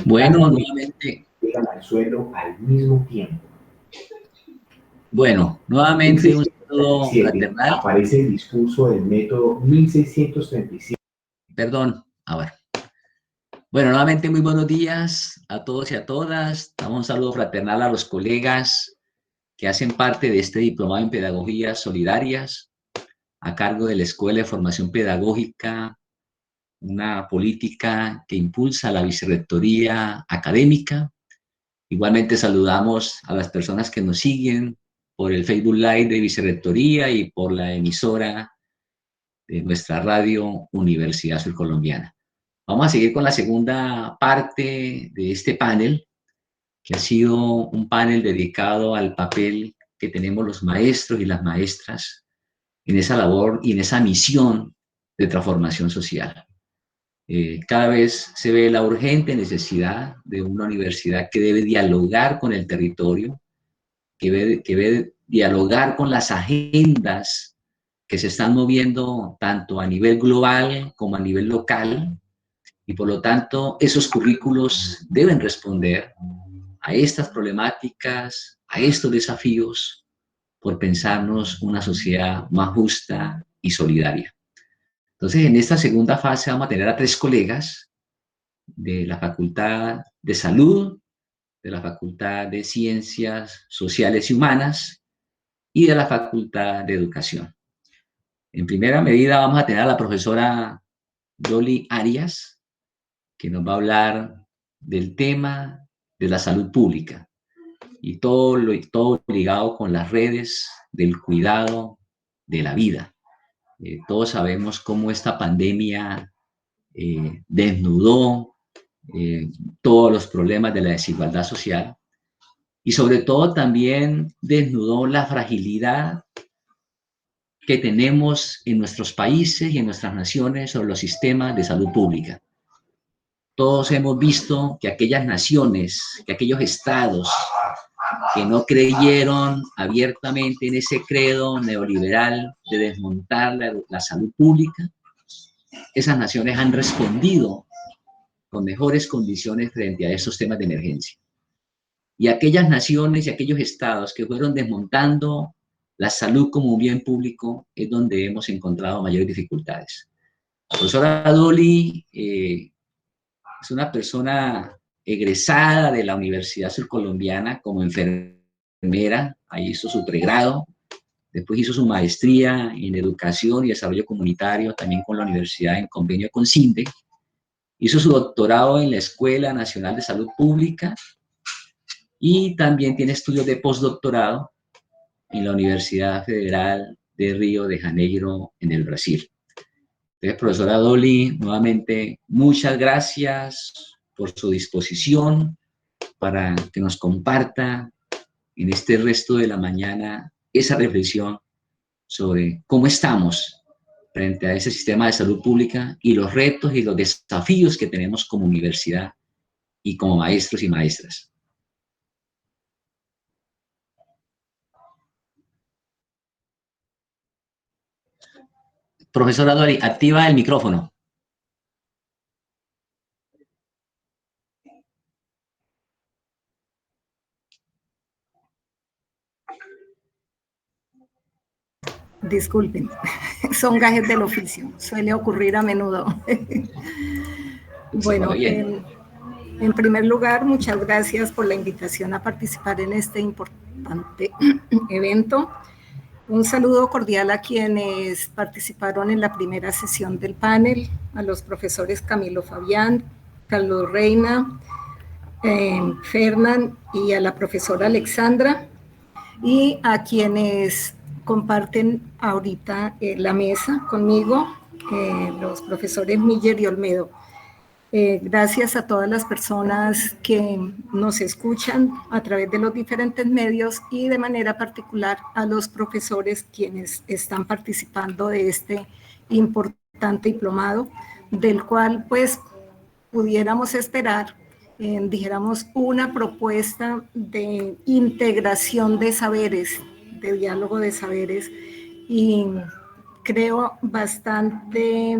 Bueno, nuevamente. Llegan al suelo al mismo tiempo. Bueno, nuevamente un saludo 1637 fraternal. aparece el discurso del método 1637. Perdón, a ver. Bueno, nuevamente muy buenos días a todos y a todas. Damos un saludo fraternal a los colegas que hacen parte de este diplomado en Pedagogías Solidarias a cargo de la Escuela de Formación Pedagógica, una política que impulsa la vicerrectoría académica. Igualmente saludamos a las personas que nos siguen por el Facebook Live de Vicerrectoría y por la emisora de nuestra radio Universidad Surcolombiana. Vamos a seguir con la segunda parte de este panel, que ha sido un panel dedicado al papel que tenemos los maestros y las maestras en esa labor y en esa misión de transformación social. Cada vez se ve la urgente necesidad de una universidad que debe dialogar con el territorio, que debe dialogar con las agendas que se están moviendo tanto a nivel global como a nivel local, y por lo tanto esos currículos deben responder a estas problemáticas, a estos desafíos, por pensarnos una sociedad más justa y solidaria. Entonces, en esta segunda fase vamos a tener a tres colegas de la Facultad de Salud, de la Facultad de Ciencias Sociales y Humanas y de la Facultad de Educación. En primera medida vamos a tener a la profesora Dolly Arias, que nos va a hablar del tema de la salud pública y todo ligado con las redes del cuidado de la vida. Todos sabemos cómo esta pandemia desnudó todos los problemas de la desigualdad social y sobre todo también desnudó la fragilidad que tenemos en nuestros países y en nuestras naciones sobre los sistemas de salud pública. Todos hemos visto que aquellas naciones, que aquellos estados que no creyeron abiertamente en ese credo neoliberal de desmontar la salud pública, esas naciones han respondido con mejores condiciones frente a esos temas de emergencia. Y aquellas naciones y aquellos estados que fueron desmontando la salud como un bien público es donde hemos encontrado mayores dificultades. La profesora Dolly es una persona egresada de la Universidad Surcolombiana como enfermera, ahí hizo su pregrado, después hizo su maestría en Educación y Desarrollo Comunitario, también con la universidad en convenio con CINDE, hizo su doctorado en la Escuela Nacional de Salud Pública y también tiene estudios de postdoctorado en la Universidad Federal de Río de Janeiro, en el Brasil. Entonces, profesora Dolly, nuevamente, muchas gracias por su disposición para que nos comparta en este resto de la mañana esa reflexión sobre cómo estamos frente a ese sistema de salud pública y los retos y los desafíos que tenemos como universidad y como maestros y maestras. Profesora Dolly, activa el micrófono. Disculpen, son gajes del oficio, suele ocurrir a menudo. Bueno, en primer lugar, muchas gracias por la invitación a participar en este importante evento. Un saludo cordial a quienes participaron en la primera sesión del panel, a los profesores Camilo Fabián, Carlos Reina, Fernán y a la profesora Alexandra, y a quienes comparten ahorita la mesa conmigo, los profesores Miller y Olmedo. Gracias a todas las personas que nos escuchan a través de los diferentes medios y de manera particular a los profesores quienes están participando de este importante diplomado, del cual pues pudiéramos esperar, dijéramos, una propuesta de integración de saberes, de diálogo de saberes, y creo bastante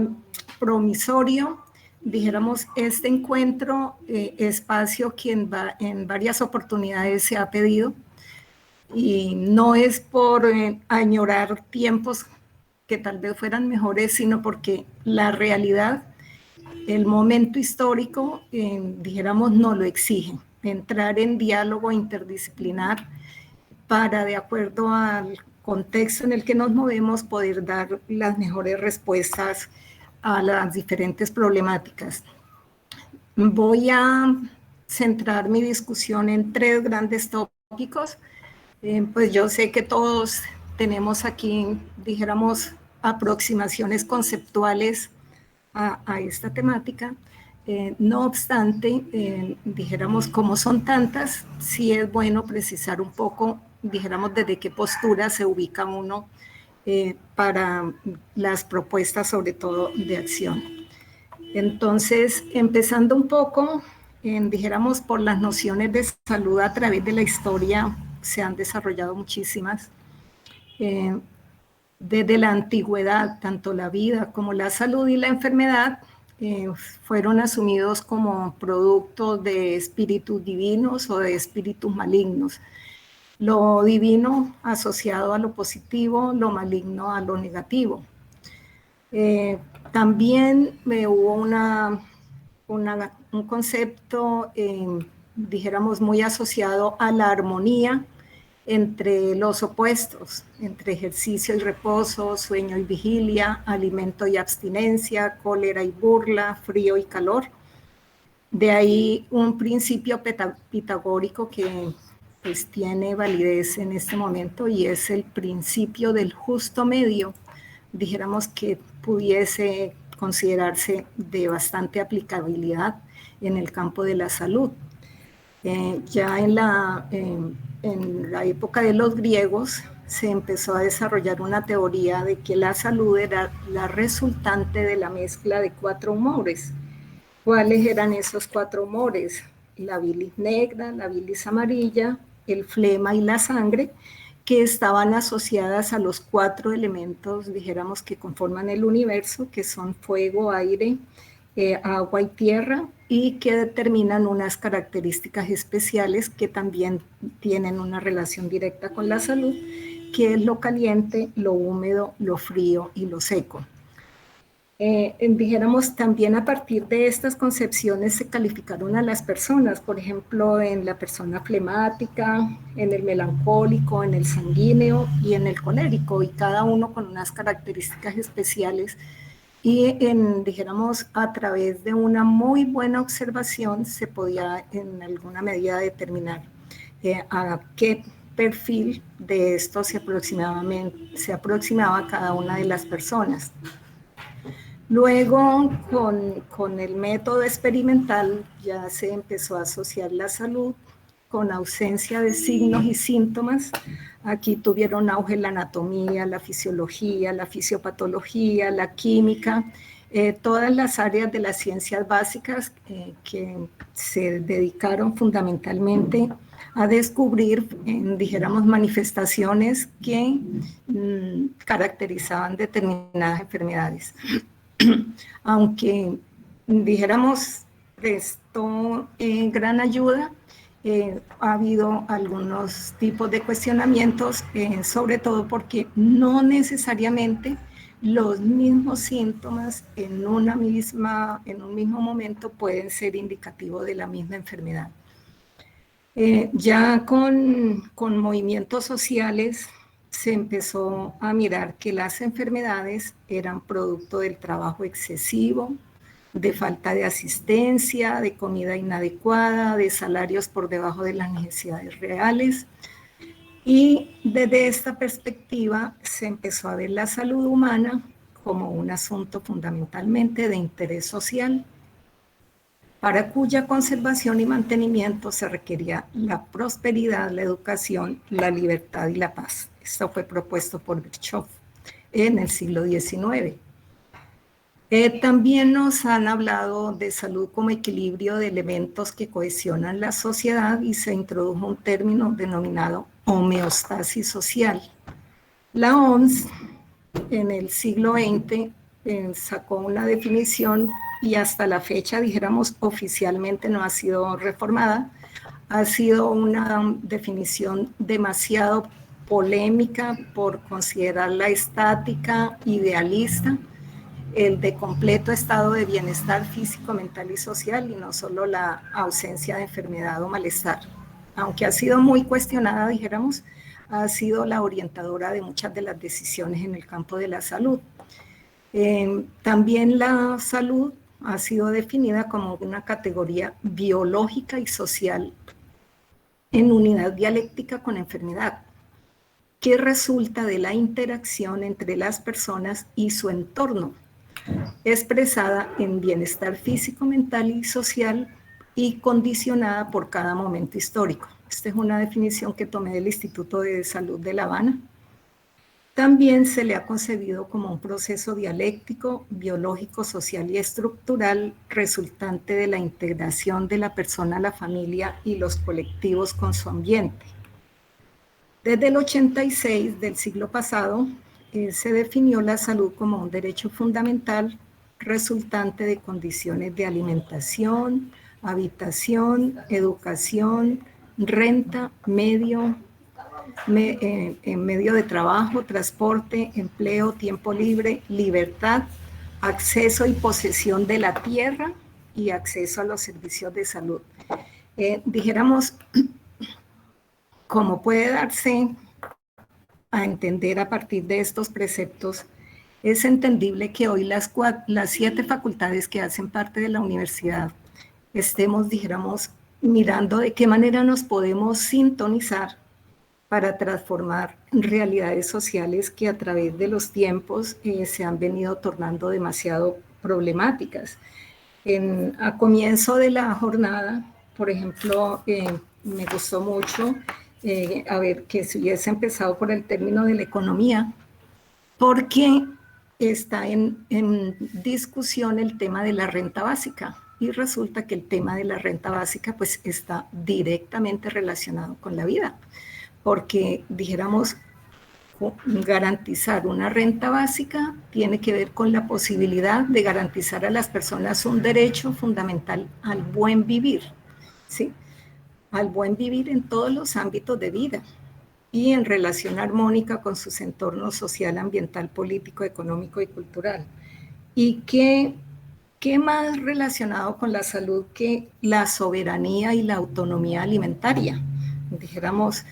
promisorio dijéramos, este encuentro, espacio que en varias oportunidades se ha pedido, y no es por añorar tiempos que tal vez fueran mejores, sino porque la realidad, el momento histórico, dijéramos, no lo exige. Entrar en diálogo interdisciplinar para, de acuerdo al contexto en el que nos movemos, poder dar las mejores respuestas a las diferentes problemáticas. Voy a centrar mi discusión en 3 grandes tópicos. Pues yo sé que todos tenemos aquí, dijéramos, aproximaciones conceptuales a esta temática. No obstante, dijéramos, como son tantas, sí es bueno precisar un poco, dijéramos, desde qué postura se ubica uno para las propuestas, sobre todo de acción. Entonces, empezando un poco, dijéramos, por las nociones de salud a través de la historia, se han desarrollado muchísimas. Desde la antigüedad, tanto la vida como la salud y la enfermedad fueron asumidos como productos de espíritus divinos o de espíritus malignos. Lo divino asociado a lo positivo, lo maligno a lo negativo. También hubo un concepto, dijéramos, muy asociado a la armonía entre los opuestos, entre ejercicio y reposo, sueño y vigilia, alimento y abstinencia, cólera y burla, frío y calor. De ahí un principio pitagórico que pues tiene validez en este momento, y es el principio del justo medio, dijéramos, que pudiese considerarse de bastante aplicabilidad en el campo de la salud. Ya en la época de los griegos se empezó a desarrollar una teoría de que la salud era la resultante de la mezcla de 4 humores. ¿Cuáles eran esos 4 humores? La bilis negra, la bilis amarilla, el flema y la sangre, que estaban asociadas a los 4 elementos, dijéramos, que conforman el universo, que son fuego, aire, agua y tierra, y que determinan unas características especiales que también tienen una relación directa con la salud, que es lo caliente, lo húmedo, lo frío y lo seco. Dijéramos, también a partir de estas concepciones se calificaron a las personas, por ejemplo, en la persona flemática, en el melancólico, en el sanguíneo y en el colérico, y cada uno con unas características especiales. Y dijéramos, a través de una muy buena observación se podía en alguna medida determinar a qué perfil de esto se aproximaba a cada una de las personas. Luego, con el método experimental, ya se empezó a asociar la salud con ausencia de signos y síntomas. Aquí tuvieron auge la anatomía, la fisiología, la fisiopatología, la química, todas las áreas de las ciencias básicas que se dedicaron fundamentalmente a descubrir, dijéramos, manifestaciones que caracterizaban determinadas enfermedades. Aunque, dijéramos, prestó gran ayuda, ha habido algunos tipos de cuestionamientos, sobre todo porque no necesariamente los mismos síntomas en un mismo momento pueden ser indicativos de la misma enfermedad. Ya con movimientos sociales se empezó a mirar que las enfermedades eran producto del trabajo excesivo, de falta de asistencia, de comida inadecuada, de salarios por debajo de las necesidades reales. Y desde esta perspectiva se empezó a ver la salud humana como un asunto fundamentalmente de interés social, para cuya conservación y mantenimiento se requería la prosperidad, la educación, la libertad y la paz. Esto fue propuesto por Virchow en el siglo XIX. También nos han hablado de salud como equilibrio de elementos que cohesionan la sociedad, y se introdujo un término denominado homeostasis social. La OMS en el siglo XX sacó una definición y hasta la fecha, dijéramos, oficialmente no ha sido reformada. Ha sido una definición demasiado polémica por considerarla estática, idealista, el de completo estado de bienestar físico, mental y social, y no solo la ausencia de enfermedad o malestar. Aunque ha sido muy cuestionada, dijéramos, ha sido la orientadora de muchas de las decisiones en el campo de la salud. También la salud ha sido definida como una categoría biológica y social en unidad dialéctica con enfermedad, que resulta de la interacción entre las personas y su entorno, expresada en bienestar físico, mental y social y condicionada por cada momento histórico. Esta es una definición que tomé del Instituto de Salud de La Habana. También se le ha concebido como un proceso dialéctico, biológico, social y estructural resultante de la integración de la persona, la familia y los colectivos con su ambiente. Desde el 86 del siglo pasado, se definió la salud como un derecho fundamental resultante de condiciones de alimentación, habitación, educación, renta, medio de trabajo, transporte, empleo, tiempo libre, libertad, acceso y posesión de la tierra y acceso a los servicios de salud. Dijéramos, como puede darse a entender a partir de estos preceptos, es entendible que hoy las 7 facultades que hacen parte de la universidad estemos, dijéramos, mirando de qué manera nos podemos sintonizar para transformar realidades sociales que a través de los tiempos se han venido tornando demasiado problemáticas. A comienzo de la jornada, por ejemplo, me gustó mucho que se hubiese empezado por el término de la economía, porque está en discusión el tema de la renta básica, y resulta que el tema de la renta básica pues está directamente relacionado con la vida, porque dijéramos, garantizar una renta básica tiene que ver con la posibilidad de garantizar a las personas un derecho fundamental al buen vivir, ¿sí? Al buen vivir en todos los ámbitos de vida y en relación armónica con sus entornos social, ambiental, político, económico y cultural. ¿Y qué más relacionado con la salud que la soberanía y la autonomía alimentaria? Dijéramos,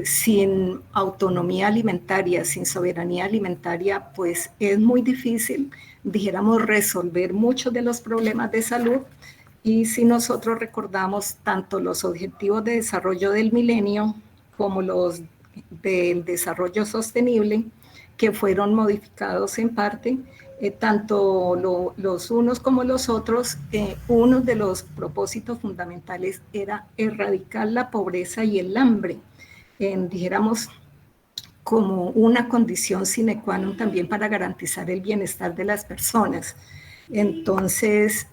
sin autonomía alimentaria, sin soberanía alimentaria, pues es muy difícil, dijéramos, resolver muchos de los problemas de salud. Y si nosotros recordamos tanto los objetivos de desarrollo del milenio como los del desarrollo sostenible, que fueron modificados en parte, tanto los unos como los otros, uno de los propósitos fundamentales era erradicar la pobreza y el hambre, dijéramos, como una condición sine qua non también para garantizar el bienestar de las personas. Entonces,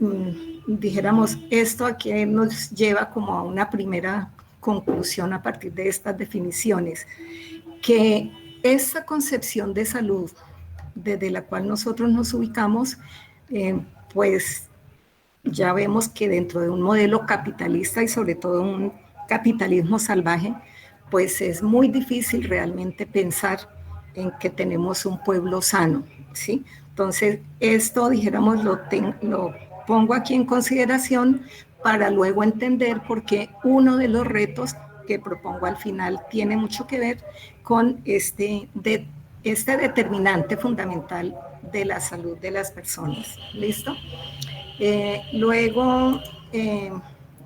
dijéramos, esto aquí nos lleva como a una primera conclusión a partir de estas definiciones, que esta concepción de salud desde la cual nosotros nos ubicamos, pues ya vemos que dentro de un modelo capitalista y sobre todo un capitalismo salvaje, pues es muy difícil realmente pensar en que tenemos un pueblo sano, ¿sí? Entonces, esto, dijéramos, lo pongo aquí en consideración para luego entender por qué uno de los retos que propongo al final tiene mucho que ver con este determinante fundamental de la salud de las personas. ¿Listo? Luego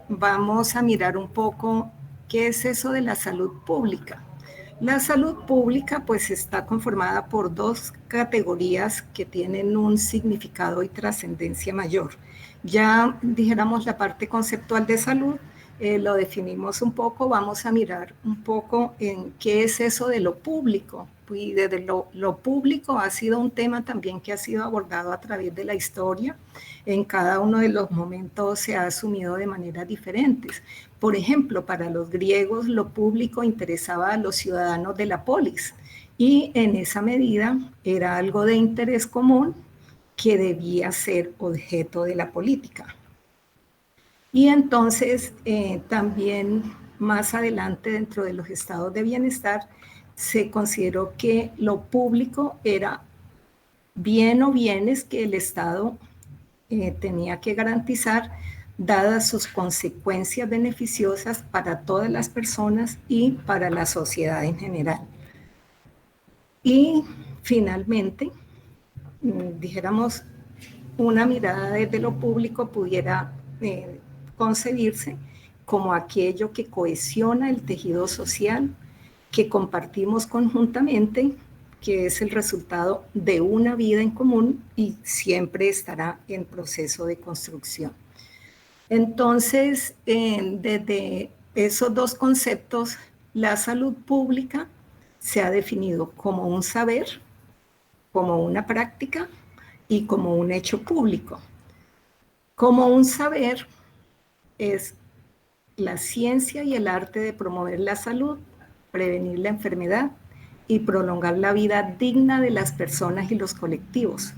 vamos a mirar un poco qué es eso de la salud pública. La salud pública pues está conformada por 2 categorías que tienen un significado y trascendencia mayor. Ya dijéramos la parte conceptual de salud, lo definimos un poco, vamos a mirar un poco en qué es eso de lo público. Y desde lo público ha sido un tema también que ha sido abordado a través de la historia. En cada uno de los momentos se ha asumido de maneras diferentes. Por ejemplo, para los griegos lo público interesaba a los ciudadanos de la polis y en esa medida era algo de interés común que debía ser objeto de la política. Y entonces también más adelante dentro de los estados de bienestar se consideró que lo público era bien o bienes que el Estado tenía que garantizar dadas sus consecuencias beneficiosas para todas las personas y para la sociedad en general. Y finalmente, dijéramos, una mirada desde lo público pudiera concebirse como aquello que cohesiona el tejido social, que compartimos conjuntamente, que es el resultado de una vida en común y siempre estará en proceso de construcción. Entonces, desde esos dos conceptos, la salud pública se ha definido como un saber, como una práctica y como un hecho público. Como un saber es la ciencia y el arte de promover la salud, prevenir la enfermedad y prolongar la vida digna de las personas y los colectivos.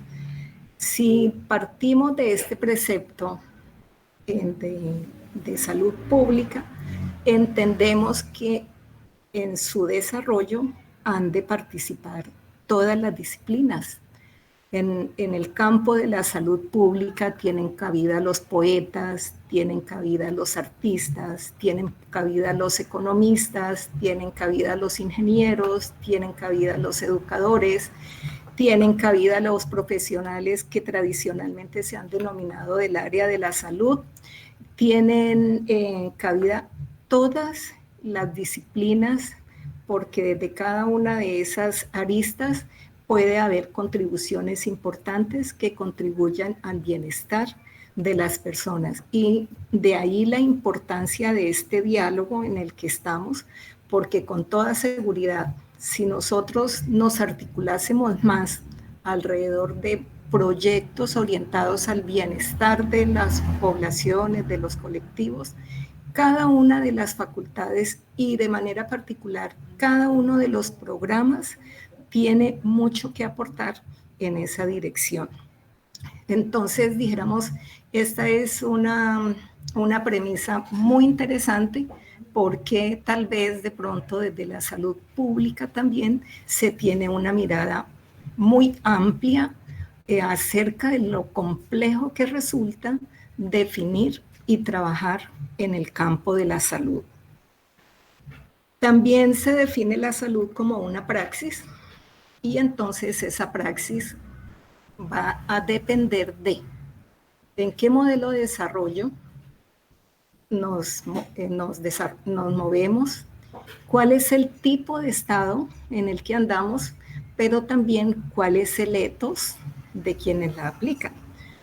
Si partimos de este precepto de salud pública, entendemos que en su desarrollo han de participar todas las disciplinas. En el campo de la salud pública tienen cabida los poetas, tienen cabida los artistas, tienen cabida los economistas, tienen cabida los ingenieros, tienen cabida los educadores, tienen cabida los profesionales que tradicionalmente se han denominado del área de la salud, tienen cabida todas las disciplinas, porque desde cada una de esas aristas puede haber contribuciones importantes que contribuyan al bienestar de las personas. Y de ahí la importancia de este diálogo en el que estamos, porque con toda seguridad, si nosotros nos articulásemos más alrededor de proyectos orientados al bienestar de las poblaciones, de los colectivos, cada una de las facultades y de manera particular cada uno de los programas tiene mucho que aportar en esa dirección. Entonces, dijéramos, esta es una premisa muy interesante porque tal vez de pronto desde la salud pública también se tiene una mirada muy amplia acerca de lo complejo que resulta definir y trabajar en el campo de la salud. También se define la salud como una praxis y entonces esa praxis va a depender de en qué modelo de desarrollo nos movemos, cuál es el tipo de estado en el que andamos, pero también cuál es el ethos de quienes la aplican.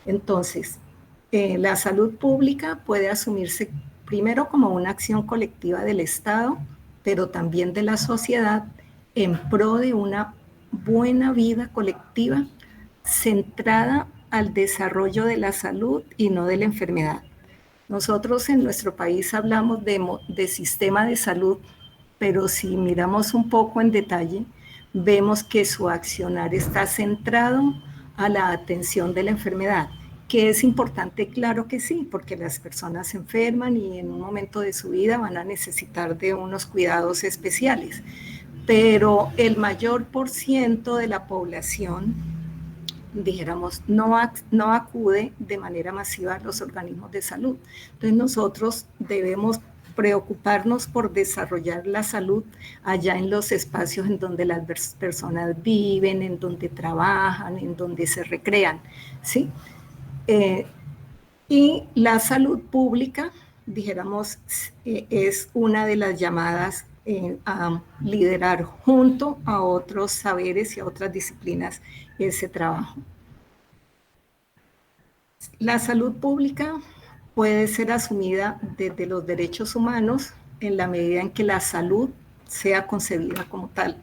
Entonces, la salud pública puede asumirse primero como una acción colectiva del Estado, pero también de la sociedad en pro de una buena vida colectiva centrada al desarrollo de la salud y no de la enfermedad. Nosotros en nuestro país hablamos de sistema de salud, pero si miramos un poco en detalle, vemos que su accionar está centrado a la atención de la enfermedad, que es importante, claro que sí, porque las personas se enferman y en un momento de su vida van a necesitar de unos cuidados especiales, pero el mayor % de la población, dijéramos, no acude de manera masiva a los organismos de salud. Entonces nosotros debemos preocuparnos por desarrollar la salud allá en los espacios en donde las personas viven, en donde trabajan, en donde se recrean, ¿sí? Y la salud pública, dijéramos, es una de las llamadas a liderar junto a otros saberes y a otras disciplinas ese trabajo. La salud pública puede ser asumida desde los derechos humanos en la medida en que la salud sea concebida como tal.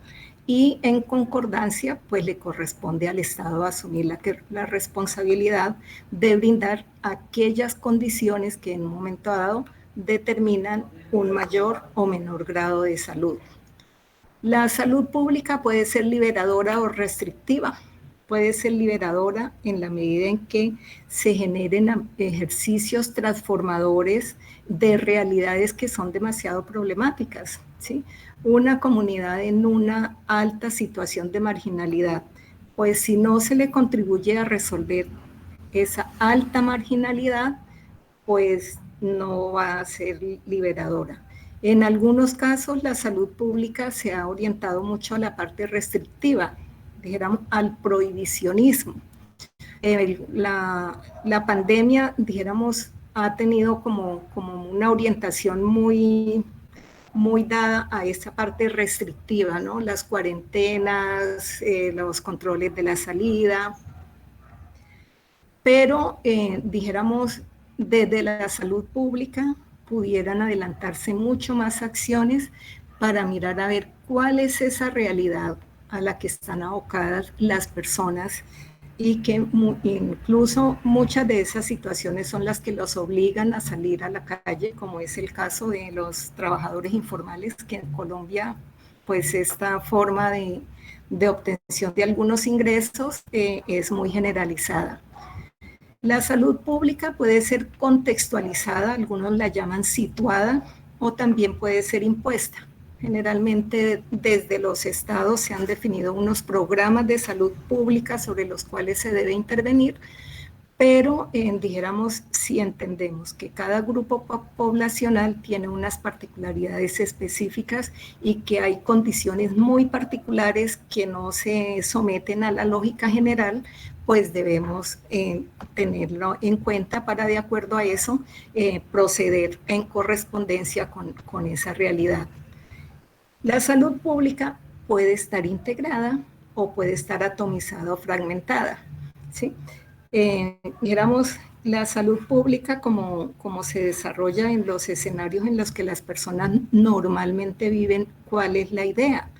Y en concordancia, pues le corresponde al Estado asumir la responsabilidad de brindar aquellas condiciones que en un momento dado determinan un mayor o menor grado de salud. La salud pública puede ser liberadora o restrictiva. puede ser liberadora en la medida en que se generen ejercicios transformadores de realidades que son demasiado problemáticas, ¿sí? Una comunidad en una alta situación de marginalidad, pues si no se le contribuye a resolver esa alta marginalidad, pues no va a ser liberadora. En algunos casos, la salud pública se ha orientado mucho a la parte restrictiva, dijéramos, al prohibicionismo. La pandemia, dijéramos, ha tenido como una orientación muy dada a esta parte restrictiva, ¿no? Las cuarentenas, los controles de la salida, pero dijéramos, desde la salud pública pudieran adelantarse mucho más acciones para mirar a ver cuál es esa realidad a la que están abocadas las personas y que incluso muchas de esas situaciones son las que los obligan a salir a la calle, como es el caso de los trabajadores informales, que en Colombia, pues esta forma de obtención de algunos ingresos es muy generalizada. La salud pública puede ser contextualizada, algunos la llaman situada, o también puede ser impuesta. Generalmente desde los estados se han definido unos programas de salud pública sobre los cuales se debe intervenir, pero dijéramos, si entendemos que cada grupo poblacional tiene unas particularidades específicas y que hay condiciones muy particulares que no se someten a la lógica general, pues debemos tenerlo en cuenta para, de acuerdo a eso, proceder en correspondencia con esa realidad. La salud pública puede estar integrada o puede estar atomizada o fragmentada, ¿sí? Dijéramos, la salud pública como se desarrolla en los escenarios en los que las personas normalmente viven, ¿cuál es la idea?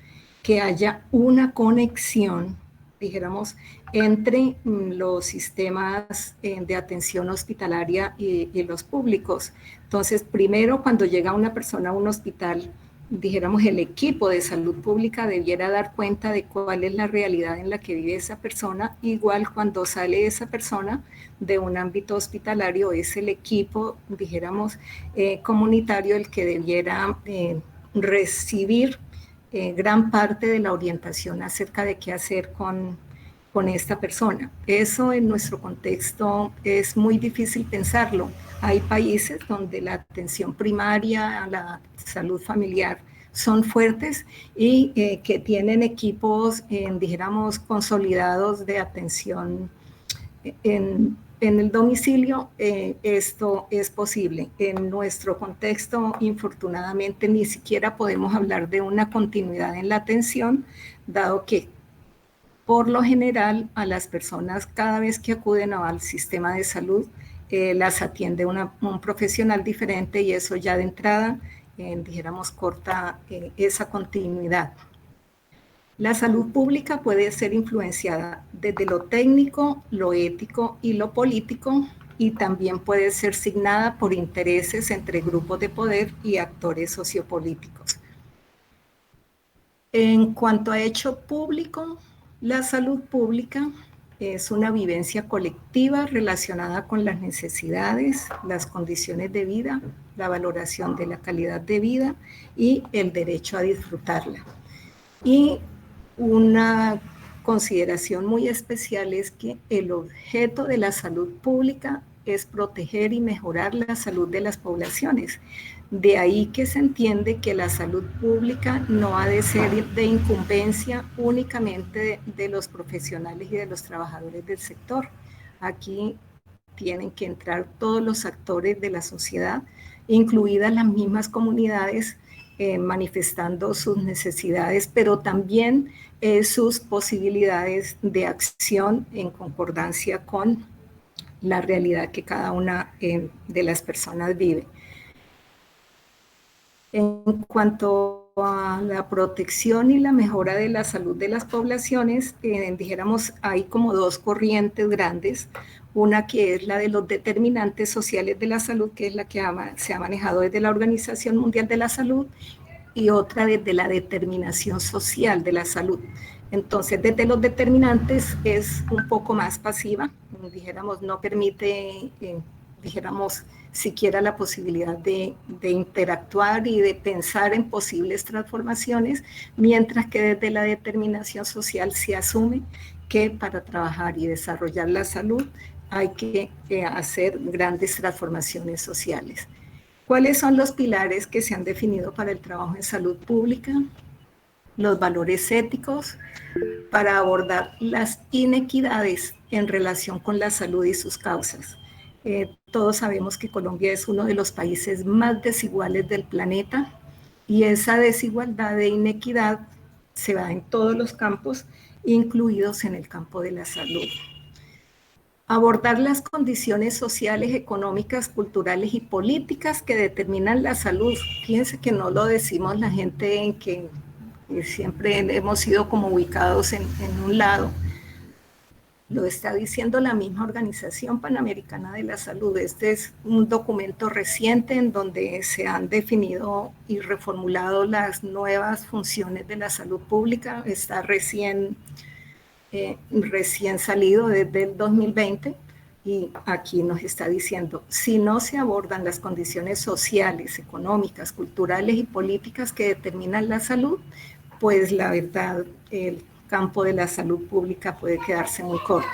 Que haya una conexión, dijéramos, entre los sistemas de atención hospitalaria y los públicos. Entonces, primero, cuando llega una persona a un hospital, dijéramos, el equipo de salud pública debiera dar cuenta de cuál es la realidad en la que vive esa persona. Igual cuando sale esa persona de un ámbito hospitalario, es el equipo, dijéramos, comunitario el que debiera recibir gran parte de la orientación acerca de qué hacer con esta persona. Eso en nuestro contexto es muy difícil pensarlo. Hay países donde la atención primaria, la salud familiar son fuertes y que tienen equipos, dijéramos, consolidados de atención en el domicilio. Esto es posible. En nuestro contexto, infortunadamente, ni siquiera podemos hablar de una continuidad en la atención, dado que por lo general, a las personas cada vez que acuden al sistema de salud, las atiende un profesional diferente y eso ya de entrada, dijéramos, corta esa continuidad. La salud pública puede ser influenciada desde lo técnico, lo ético y lo político, y también puede ser signada por intereses entre grupos de poder y actores sociopolíticos. En cuanto a hecho público, la salud pública es una vivencia colectiva relacionada con las necesidades, las condiciones de vida, la valoración de la calidad de vida y el derecho a disfrutarla. Y una consideración muy especial es que el objeto de la salud pública es proteger y mejorar la salud de las poblaciones. De ahí que se entiende que la salud pública no ha de ser de incumbencia únicamente de los profesionales y de los trabajadores del sector. Aquí tienen que entrar todos los actores de la sociedad, incluidas las mismas comunidades, manifestando sus necesidades, pero también sus posibilidades de acción en concordancia con la realidad que cada una de las personas vive. En cuanto a la protección y la mejora de la salud de las poblaciones, dijéramos, hay como dos corrientes grandes. Una que es la de los determinantes sociales de la salud, que es la que se ha manejado desde la Organización Mundial de la Salud, y otra desde la determinación social de la salud. Entonces, desde los determinantes es un poco más pasiva, dijéramos, no permite, dijéramos, siquiera la posibilidad de interactuar y de pensar en posibles transformaciones, mientras que desde la determinación social se asume que para trabajar y desarrollar la salud hay que hacer grandes transformaciones sociales. ¿Cuáles son los pilares que se han definido para el trabajo en salud pública? Los valores éticos para abordar las inequidades en relación con la salud y sus causas. Todos sabemos que Colombia es uno de los países más desiguales del planeta y esa desigualdad e inequidad se da en todos los campos, incluidos en el campo de la salud. Abordar las condiciones sociales, económicas, culturales y políticas que determinan la salud. Fíjense que no lo decimos la gente en que siempre hemos sido como ubicados en un lado. Lo está diciendo la misma Organización Panamericana de la Salud. Este es un documento reciente en donde se han definido y reformulado las nuevas funciones de la salud pública. Está recién salido desde el 2020 y aquí nos está diciendo, si no se abordan las condiciones sociales, económicas, culturales y políticas que determinan la salud, pues la verdad, el campo de la salud pública puede quedarse muy corto.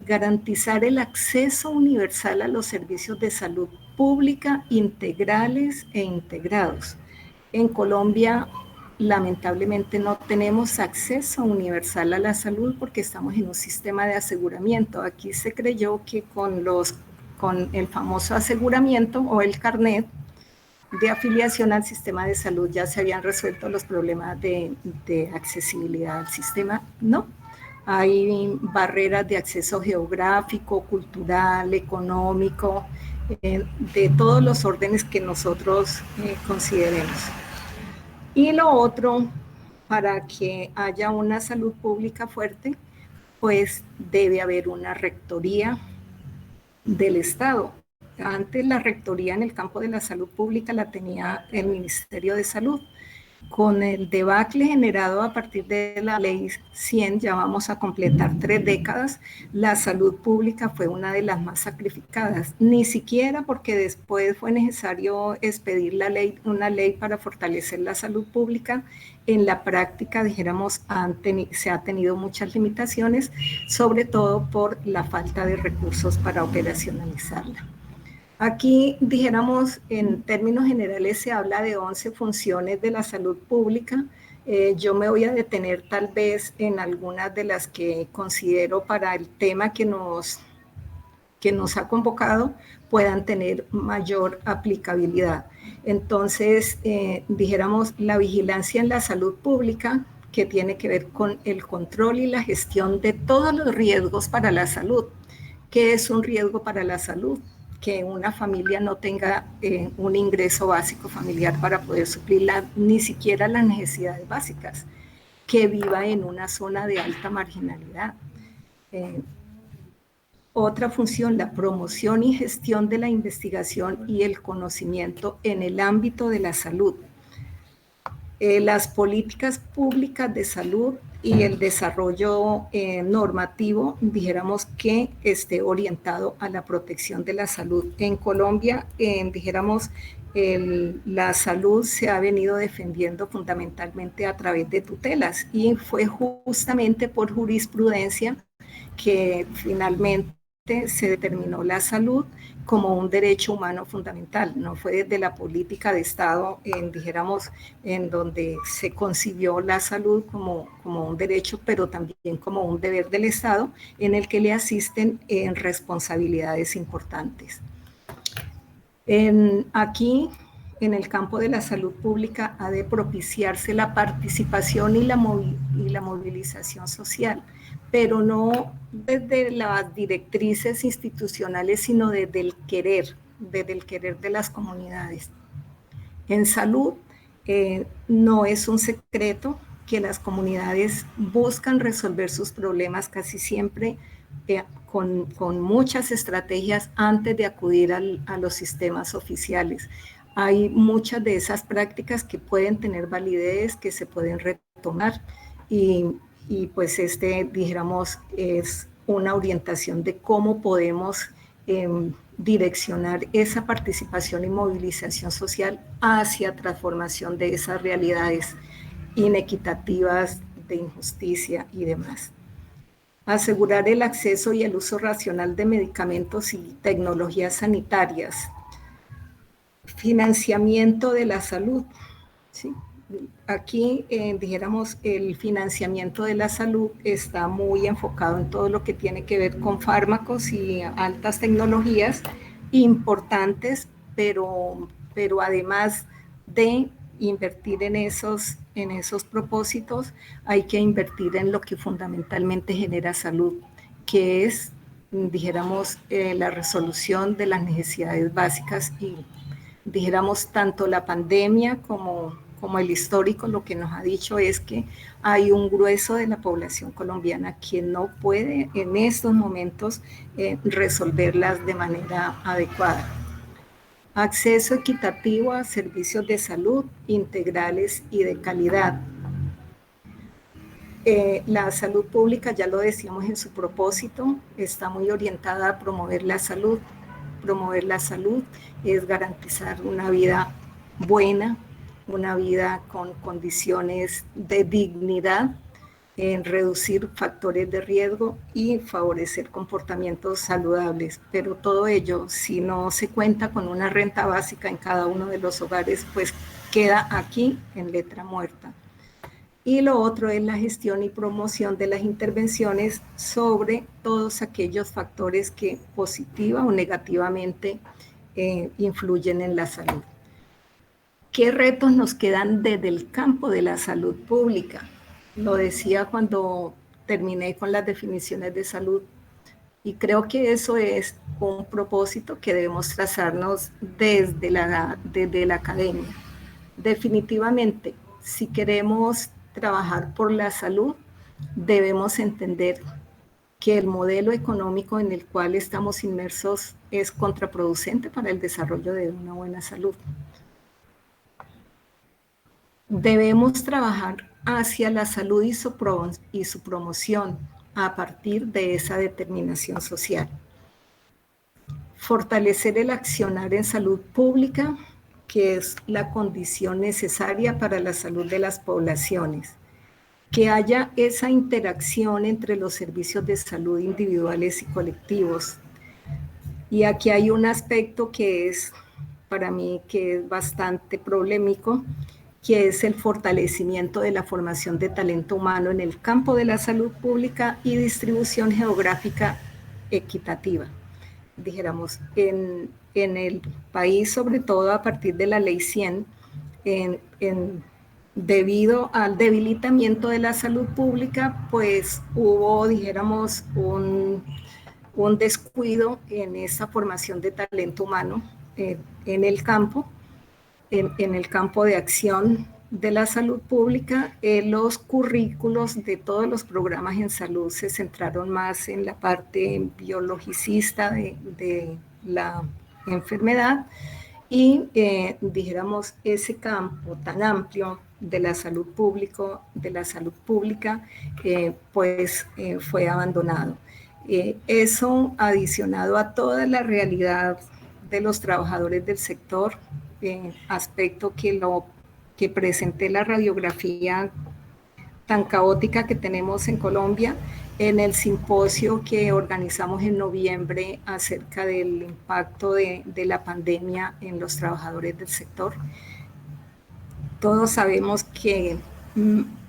Garantizar el acceso universal a los servicios de salud pública integrales e integrados. En Colombia, lamentablemente, no tenemos acceso universal a la salud porque estamos en un sistema de aseguramiento. Aquí se creyó que con el famoso aseguramiento o el carnet de afiliación al sistema de salud ya se habían resuelto los problemas de accesibilidad al sistema. No, hay barreras de acceso geográfico, cultural, económico, de todos los órdenes que nosotros consideremos. Y lo otro, para que haya una salud pública fuerte, pues debe haber una rectoría del Estado. Antes la rectoría en el campo de la salud pública la tenía el Ministerio de Salud. Con el debacle generado a partir de la ley 100, ya vamos a completar 3 décadas, la salud pública fue una de las más sacrificadas, ni siquiera porque después fue necesario expedir una ley para fortalecer la salud pública. En la práctica, dijéramos, se ha tenido muchas limitaciones, sobre todo por la falta de recursos para operacionalizarla. Aquí, dijéramos, en términos generales se habla de 11 funciones de la salud pública. Yo me voy a detener tal vez en algunas de las que considero para el tema que nos ha convocado puedan tener mayor aplicabilidad. Entonces, dijéramos, la vigilancia en la salud pública, que tiene que ver con el control y la gestión de todos los riesgos para la salud. ¿Qué es un riesgo para la salud? Que una familia no tenga un ingreso básico familiar para poder suplir ni siquiera las necesidades básicas, que viva en una zona de alta marginalidad. Otra función, la promoción y gestión de la investigación y el conocimiento en el ámbito de la salud. Las políticas públicas de salud y el desarrollo normativo, dijéramos que esté orientado a la protección de la salud. En Colombia, dijéramos, la salud se ha venido defendiendo fundamentalmente a través de tutelas y fue justamente por jurisprudencia que finalmente se determinó la salud como un derecho humano fundamental. No fue desde la política de Estado, dijéramos, en donde se concibió la salud como un derecho, pero también como un deber del Estado, en el que le asisten en responsabilidades importantes. Aquí, en el campo de la salud pública, ha de propiciarse la participación y la movilización social, pero no desde las directrices institucionales, sino desde el querer de las comunidades. En salud, no es un secreto que las comunidades buscan resolver sus problemas casi siempre con muchas estrategias antes de acudir a los sistemas oficiales. Hay muchas de esas prácticas que pueden tener validez, que se pueden retomar, y y pues dijéramos, es una orientación de cómo podemos direccionar esa participación y movilización social hacia transformación de esas realidades inequitativas, de injusticia y demás. Asegurar el acceso y el uso racional de medicamentos y tecnologías sanitarias. Financiamiento de la salud, ¿sí? Aquí, dijéramos, el financiamiento de la salud está muy enfocado en todo lo que tiene que ver con fármacos y altas tecnologías importantes, pero además de invertir en esos propósitos, hay que invertir en lo que fundamentalmente genera salud, que es, dijéramos, la resolución de las necesidades básicas y, dijéramos, tanto la pandemia como el histórico lo que nos ha dicho es que hay un grueso de la población colombiana que no puede en estos momentos resolverlas de manera adecuada. Acceso equitativo a servicios de salud integrales y de calidad. La salud pública, ya lo decíamos en su propósito, está muy orientada a promover la salud. Promover la salud es garantizar una vida buena, una vida con condiciones de dignidad, reducir factores de riesgo y favorecer comportamientos saludables. Pero todo ello, si no se cuenta con una renta básica en cada uno de los hogares, pues queda aquí en letra muerta. Y lo otro es la gestión y promoción de las intervenciones sobre todos aquellos factores que positiva o negativamente influyen en la salud. ¿Qué retos nos quedan desde el campo de la salud pública? Lo decía cuando terminé con las definiciones de salud, y creo que eso es un propósito que debemos trazarnos desde la academia. Definitivamente, si queremos trabajar por la salud, debemos entender que el modelo económico en el cual estamos inmersos es contraproducente para el desarrollo de una buena salud. Debemos trabajar hacia la salud y su promoción a partir de esa determinación social. Fortalecer el accionar en salud pública, que es la condición necesaria para la salud de las poblaciones. Que haya esa interacción entre los servicios de salud individuales y colectivos. Y aquí hay un aspecto que es, para mí, que es bastante polémico, que es el fortalecimiento de la formación de talento humano en el campo de la salud pública y distribución geográfica equitativa. Dijéramos, en el país, sobre todo a partir de la Ley 100, debido al debilitamiento de la salud pública, pues hubo, dijéramos, un descuido en esa formación de talento humano en el campo, en el campo de acción de la salud pública. Los currículos de todos los programas en salud se centraron más en la parte biologicista de la enfermedad y, dijéramos, ese campo tan amplio de la salud pública, pues fue abandonado. Eso adicionado a toda la realidad de los trabajadores del sector, aspecto que presenté la radiografía tan caótica que tenemos en Colombia en el simposio que organizamos en noviembre acerca del impacto de la pandemia en los trabajadores del sector. Todos sabemos que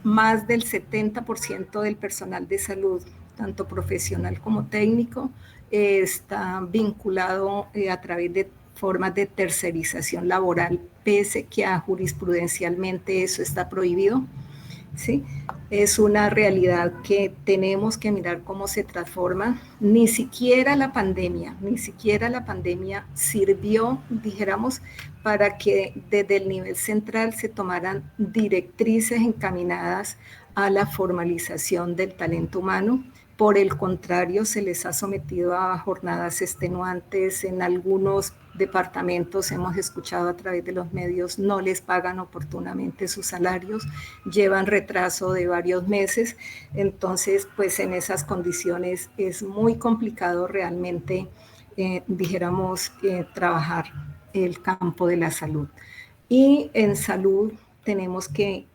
más del 70% del personal de salud, tanto profesional como técnico, está vinculado a través de formas de tercerización laboral, pese que jurisprudencialmente eso está prohibido. ¿Sí? Es una realidad que tenemos que mirar cómo se transforma. Ni siquiera la pandemia sirvió, dijéramos, para que desde el nivel central se tomaran directrices encaminadas a la formalización del talento humano. Por el contrario, se les ha sometido a jornadas extenuantes, en algunos departamentos, hemos escuchado a través de los medios, no les pagan oportunamente sus salarios, llevan retraso de varios meses. Entonces, pues en esas condiciones es muy complicado realmente, dijéramos, trabajar el campo de la salud. Y en salud tenemos que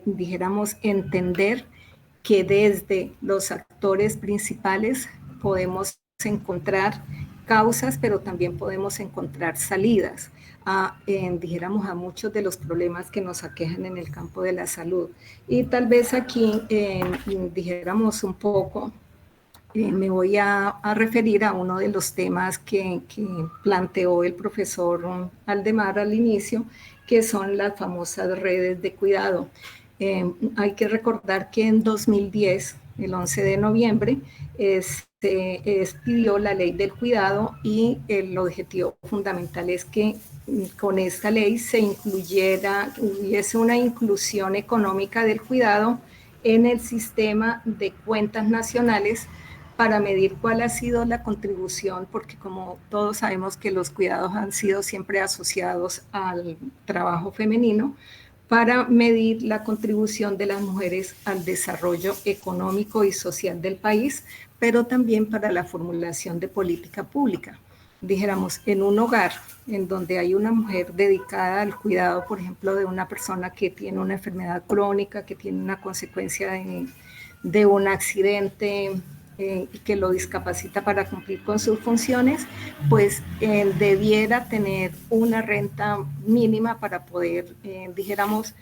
dijéramos, entender que desde los actores principales podemos encontrar causas, pero también podemos encontrar salidas dijéramos, a muchos de los problemas que nos aquejan en el campo de la salud. Y tal vez aquí, dijéramos un poco, me voy a referir a uno de los temas que planteó el profesor Aldemar al inicio, que son las famosas redes de cuidado. Hay que recordar que en 2010, el 11 de noviembre, expidió la ley del cuidado y el objetivo fundamental es que con esta ley hubiese una inclusión económica del cuidado en el sistema de cuentas nacionales para medir cuál ha sido la contribución, porque como todos sabemos que los cuidados han sido siempre asociados al trabajo femenino, para medir la contribución de las mujeres al desarrollo económico y social del país, pero también para la formulación de política pública. Dijéramos, en un hogar en donde hay una mujer dedicada al cuidado, por ejemplo, de una persona que tiene una enfermedad crónica, que tiene una consecuencia de un accidente, que lo discapacita para cumplir con sus funciones, pues debiera tener una renta mínima para poder, dijéramos,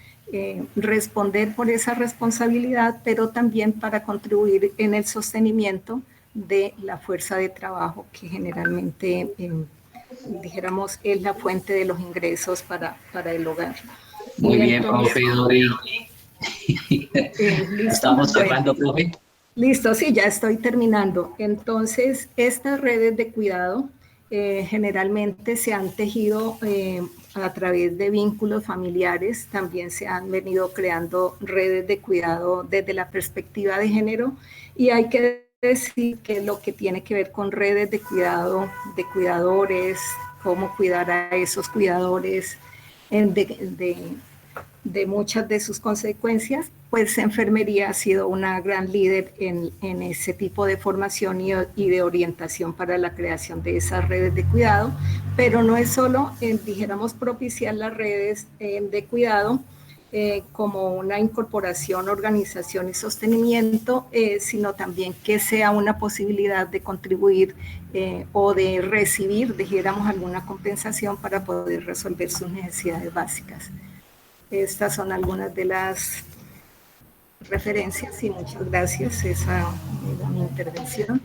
responder por esa responsabilidad, pero también para contribuir en el sostenimiento de la fuerza de trabajo que generalmente, dijéramos, es la fuente de los ingresos para el hogar. Muy bien, profe Dori. Estamos cerrando, profe. Listo, sí, ya estoy terminando. Entonces, estas redes de cuidado generalmente se han tejido a través de vínculos familiares, también se han venido creando redes de cuidado desde la perspectiva de género, y hay que decir que lo que tiene que ver con redes de cuidado, de cuidadores, cómo cuidar a esos cuidadores de muchas de sus consecuencias, pues enfermería ha sido una gran líder en ese tipo de formación y de orientación para la creación de esas redes de cuidado, pero no es solo, dijéramos, propiciar las redes de cuidado como una incorporación, organización y sostenimiento, sino también que sea una posibilidad de contribuir o de recibir, dijéramos, alguna compensación para poder resolver sus necesidades básicas. Estas son algunas de las referencias y muchas gracias. Esa era mi intervención.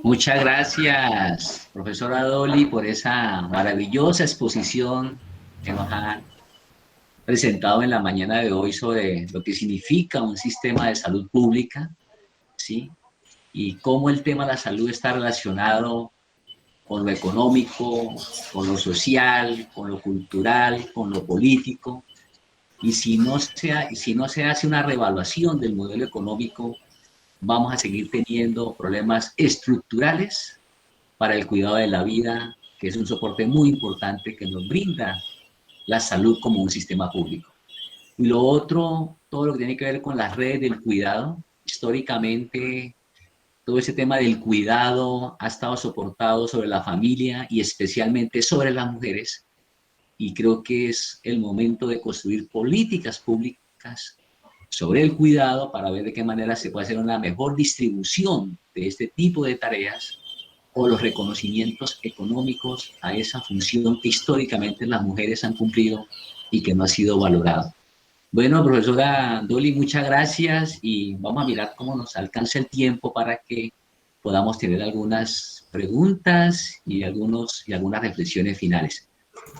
Muchas gracias, profesora Doli, por esa maravillosa exposición que nos ha presentado en la mañana de hoy sobre lo que significa un sistema de salud pública, ¿sí? Y cómo el tema de la salud está relacionado con lo económico, con lo social, con lo cultural, con lo político. Y si no se hace una reevaluación del modelo económico, vamos a seguir teniendo problemas estructurales para el cuidado de la vida, que es un soporte muy importante que nos brinda la salud como un sistema público. Y lo otro, todo lo que tiene que ver con las redes del cuidado, históricamente todo ese tema del cuidado ha estado soportado sobre la familia y especialmente sobre las mujeres, y creo que es el momento de construir políticas públicas sobre el cuidado para ver de qué manera se puede hacer una mejor distribución de este tipo de tareas o los reconocimientos económicos a esa función que históricamente las mujeres han cumplido y que no ha sido valorado. Bueno, profesora Doli, muchas gracias y vamos a mirar cómo nos alcanza el tiempo para que podamos tener algunas preguntas y algunas reflexiones finales.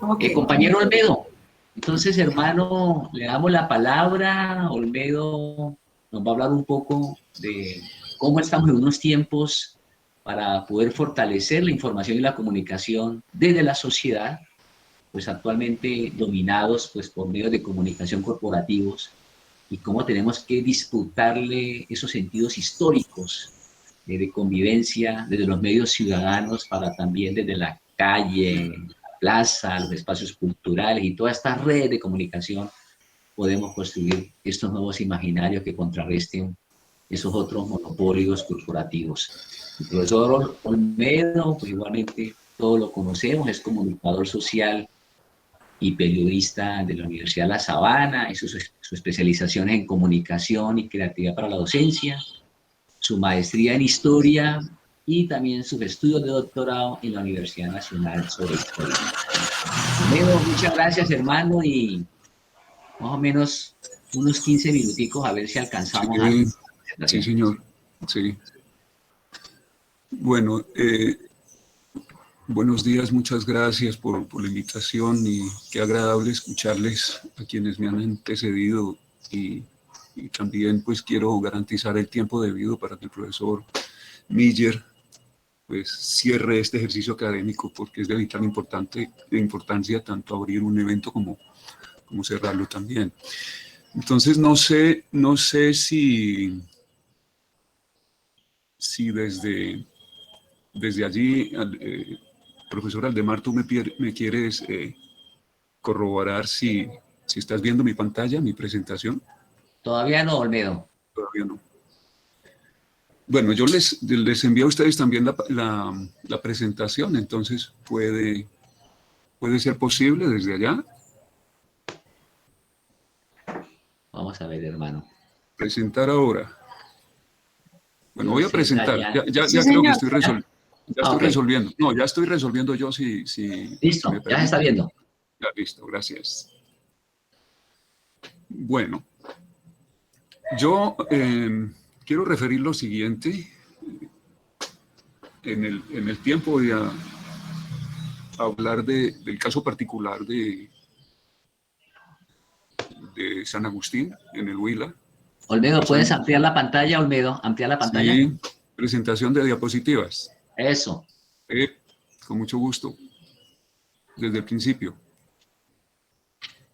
Okay. Compañero Olmedo, entonces, hermano, le damos la palabra. Olmedo nos va a hablar un poco de cómo estamos en unos tiempos para poder fortalecer la información y la comunicación desde la sociedad, pues actualmente dominados pues, por medios de comunicación corporativos, y cómo tenemos que disputarle esos sentidos históricos de convivencia desde los medios ciudadanos para también desde la calle, la plaza, los espacios culturales y toda esta red de comunicación, podemos construir estos nuevos imaginarios que contrarresten esos otros monopolios corporativos. El profesor Olmedo, pues igualmente todos lo conocemos, es comunicador social y periodista de la Universidad de La Sabana, y su especialización es en comunicación y creatividad para la docencia, su maestría en historia y también sus estudios de doctorado en la Universidad Nacional sobre Historia. Olmedo, muchas gracias, hermano, y más o menos unos 15 minuticos a ver si alcanzamos a Sí, la sí, presentación. señor. Sí. Bueno, buenos días, muchas gracias por la invitación y qué agradable escucharles a quienes me han antecedido y también pues quiero garantizar el tiempo debido para que el profesor Miller pues cierre este ejercicio académico porque es de vital importancia tanto abrir un evento como cerrarlo también. Entonces no sé si desde allí, profesor Aldemar, tú me quieres corroborar si estás viendo mi pantalla, mi presentación. Todavía no, Olmedo. Todavía no. Bueno, yo les envío a ustedes también la presentación, entonces puede ser posible desde allá. Vamos a ver, hermano. Presentar ahora. Bueno, voy a presentar. Ya Sí, creo que señor. estoy resolviendo. Ya estoy Ok. resolviendo. No, ya estoy resolviendo yo si Listo, me ya se está permite. viendo. Ya, listo, gracias. Bueno, yo quiero referir lo siguiente. En el tiempo voy a hablar del caso particular de San Agustín, en el Huila. Olmedo, ¿puedes ampliar la pantalla, Olmedo? ¿Ampliar la pantalla? Sí, presentación de diapositivas. Eso. Con mucho gusto. Desde el principio.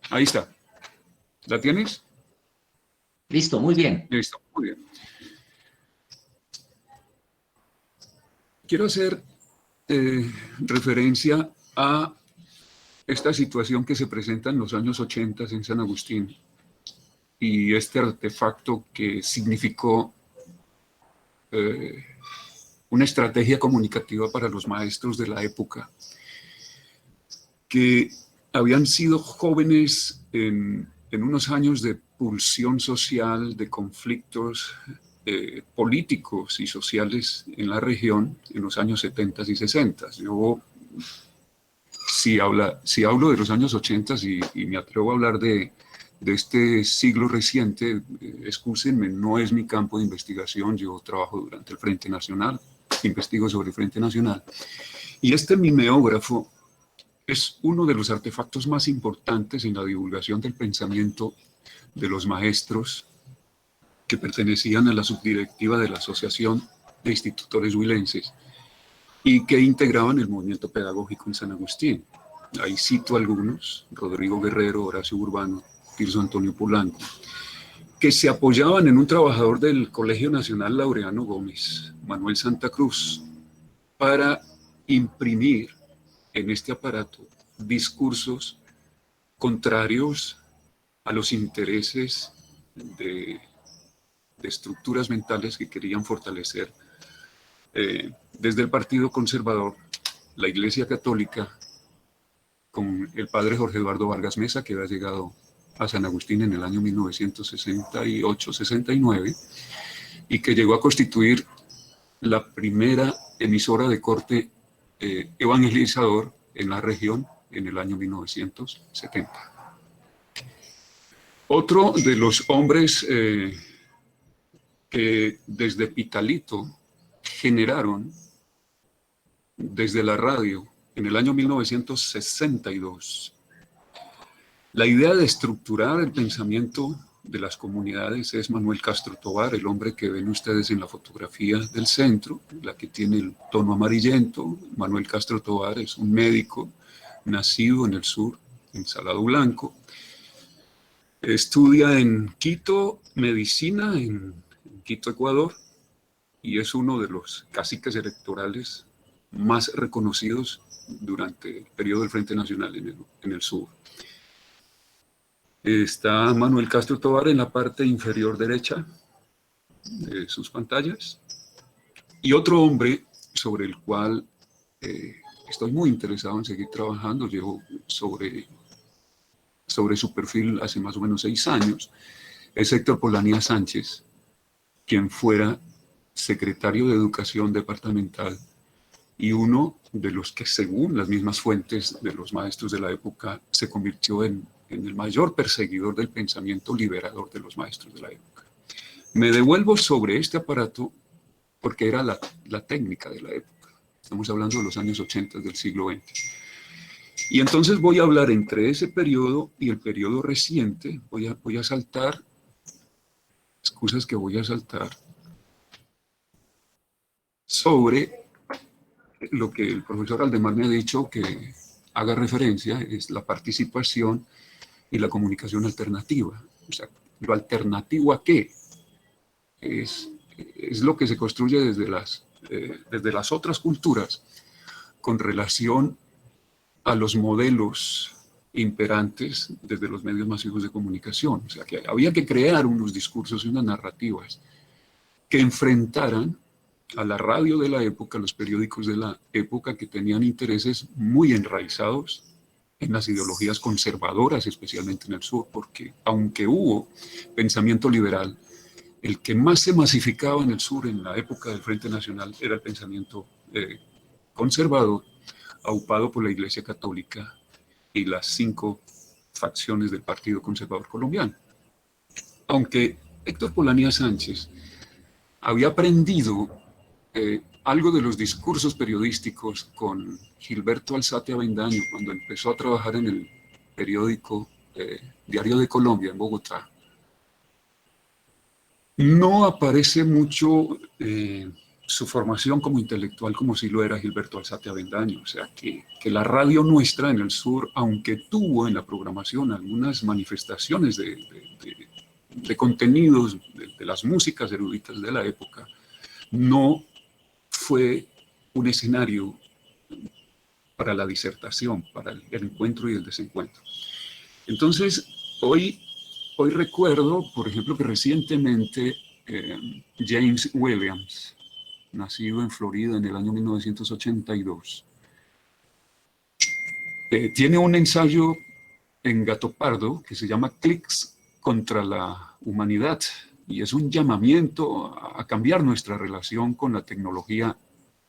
Ahí está. ¿La tienes? Listo, muy bien. Listo, muy bien. Quiero hacer referencia a esta situación que se presenta en los años 80 en San Agustín y este artefacto que significó una estrategia comunicativa para los maestros de la época, que habían sido jóvenes en unos años de pulsión social, de conflictos políticos y sociales en la región en los años 70 y 60. Yo, si hablo de los años 80 y me atrevo a hablar de este siglo reciente, excúsenme, no es mi campo de investigación, yo trabajo durante el Frente Nacional, investigo sobre el Frente Nacional, y este mimeógrafo es uno de los artefactos más importantes en la divulgación del pensamiento de los maestros que pertenecían a la subdirectiva de la Asociación de Institutores Huilenses y que integraban el movimiento pedagógico en San Agustín. Ahí cito algunos: Rodrigo Guerrero, Horacio Urbano, Tirso Antonio Polanco, que se apoyaban en un trabajador del Colegio Nacional Laureano Gómez, Manuel Santa Cruz, para imprimir en este aparato discursos contrarios a los intereses de estructuras mentales que querían fortalecer desde el Partido Conservador, la Iglesia Católica, con el padre Jorge Eduardo Vargas Mesa, que había llegado a San Agustín en el año 1968-69 y que llegó a constituir la primera emisora de corte evangelizador en la región en el año 1970. Otro de los hombres que desde Pitalito generaron desde la radio en el año 1962 la idea de estructurar el pensamiento de las comunidades es Manuel Castro Tovar, el hombre que ven ustedes en la fotografía del centro, la que tiene el tono amarillento. Manuel Castro Tovar es un médico nacido en el sur, en Salado Blanco. Estudia en Quito medicina, en Quito, Ecuador, y es uno de los caciques electorales más reconocidos durante el periodo del Frente Nacional en el sur. Está Manuel Castro Tovar en la parte inferior derecha de sus pantallas. Y otro hombre sobre el cual estoy muy interesado en seguir trabajando, llevo sobre su perfil hace más o menos 6 años, es Héctor Polanía Sánchez, quien fuera secretario de Educación departamental y uno de los que, según las mismas fuentes de los maestros de la época, se convirtió en el mayor perseguidor del pensamiento liberador de los maestros de la época. Me devuelvo sobre este aparato porque era la técnica de la época. Estamos hablando de los años 80 del siglo XX. Y entonces voy a hablar entre ese periodo y el periodo reciente. Voy a saltar, excusas que voy a saltar, sobre lo que el profesor Aldemar me ha dicho que haga referencia, es la participación y la comunicación alternativa. O sea, ¿lo alternativo a qué? Es lo que se construye desde las otras culturas con relación a los modelos imperantes desde los medios masivos de comunicación. O sea, que había que crear unos discursos y unas narrativas que enfrentaran a la radio de la época, a los periódicos de la época que tenían intereses muy enraizados en las ideologías conservadoras, especialmente en el sur, porque aunque hubo pensamiento liberal, el que más se masificaba en el sur en la época del Frente Nacional era el pensamiento conservador, aupado por la Iglesia Católica y las 5 facciones del Partido Conservador Colombiano. Aunque Héctor Polanía Sánchez había aprendido algo de los discursos periodísticos con Gilberto Alzate Avendaño cuando empezó a trabajar en el periódico Diario de Colombia en Bogotá, no aparece mucho su formación como intelectual como si lo era Gilberto Alzate Avendaño. O sea, que la radio nuestra en el sur, aunque tuvo en la programación algunas manifestaciones de contenidos de las músicas eruditas de la época, no fue un escenario para la disertación, para el encuentro y el desencuentro. Entonces, hoy recuerdo, por ejemplo, que recientemente James Williams, nacido en Florida en el año 1982, tiene un ensayo en Gato Pardo que se llama Clics contra la humanidad, y es un llamamiento a cambiar nuestra relación con la tecnología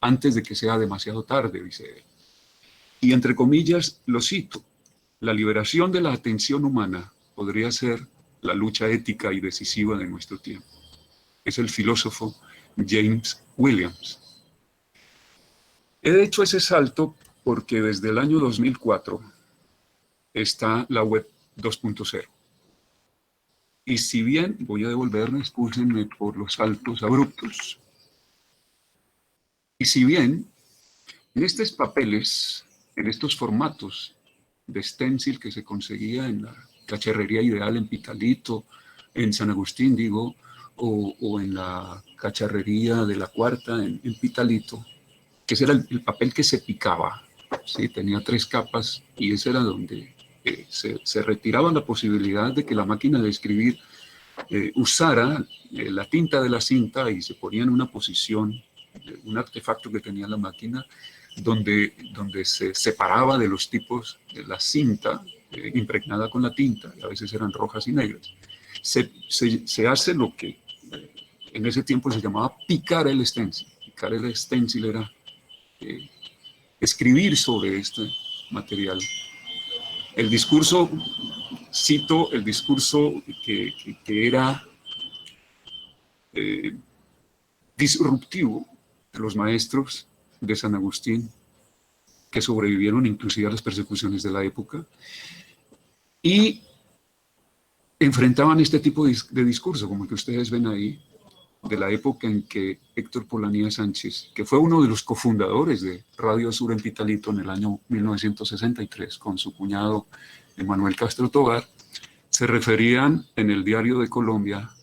antes de que sea demasiado tarde, dice él. Y entre comillas lo cito: la liberación de la atención humana podría ser la lucha ética y decisiva de nuestro tiempo. Es el filósofo James Williams. He hecho ese salto porque desde el año 2004 está la web 2.0. Y si bien, voy a devolverme, excúsenme por los saltos abruptos, y si bien en estos papeles, en estos formatos de stencil que se conseguía en la Cacharrería Ideal en Pitalito, en San Agustín, digo, o en la Cacharrería de la Cuarta en Pitalito, que ese era el papel que se picaba, ¿sí? Tenía 3 capas y ese era donde se retiraba la posibilidad de que la máquina de escribir usara la tinta de la cinta y se ponía en una posición, un artefacto que tenía la máquina, donde se separaba de los tipos de la cinta impregnada con la tinta, y a veces eran rojas y negras. Se hace lo que en ese tiempo se llamaba picar el stencil. Picar el stencil era escribir sobre este material. El discurso, cito el discurso que era disruptivo de los maestros de San Agustín, que sobrevivieron inclusive a las persecuciones de la época, y enfrentaban este tipo de discurso, como el que ustedes ven ahí, de la época en que Héctor Polanía Sánchez, que fue uno de los cofundadores de Radio Sur en Pitalito en el año 1963, con su cuñado Manuel Castro Tovar, se referían en el Diario de Colombia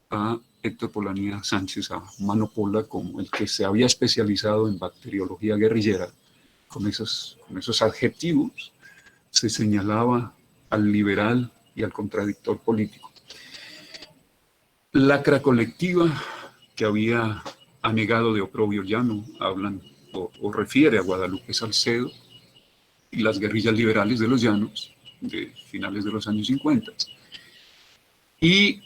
a Héctor Polanía Sánchez, a Mano Pola, como el que se había especializado en bacteriología guerrillera, con esos adjetivos se señalaba al liberal y al contradictor político. Lacra colectiva que había anegado de oprobio llano, hablan o refiere a Guadalupe Salcedo y las guerrillas liberales de los llanos de finales de los años 50. Y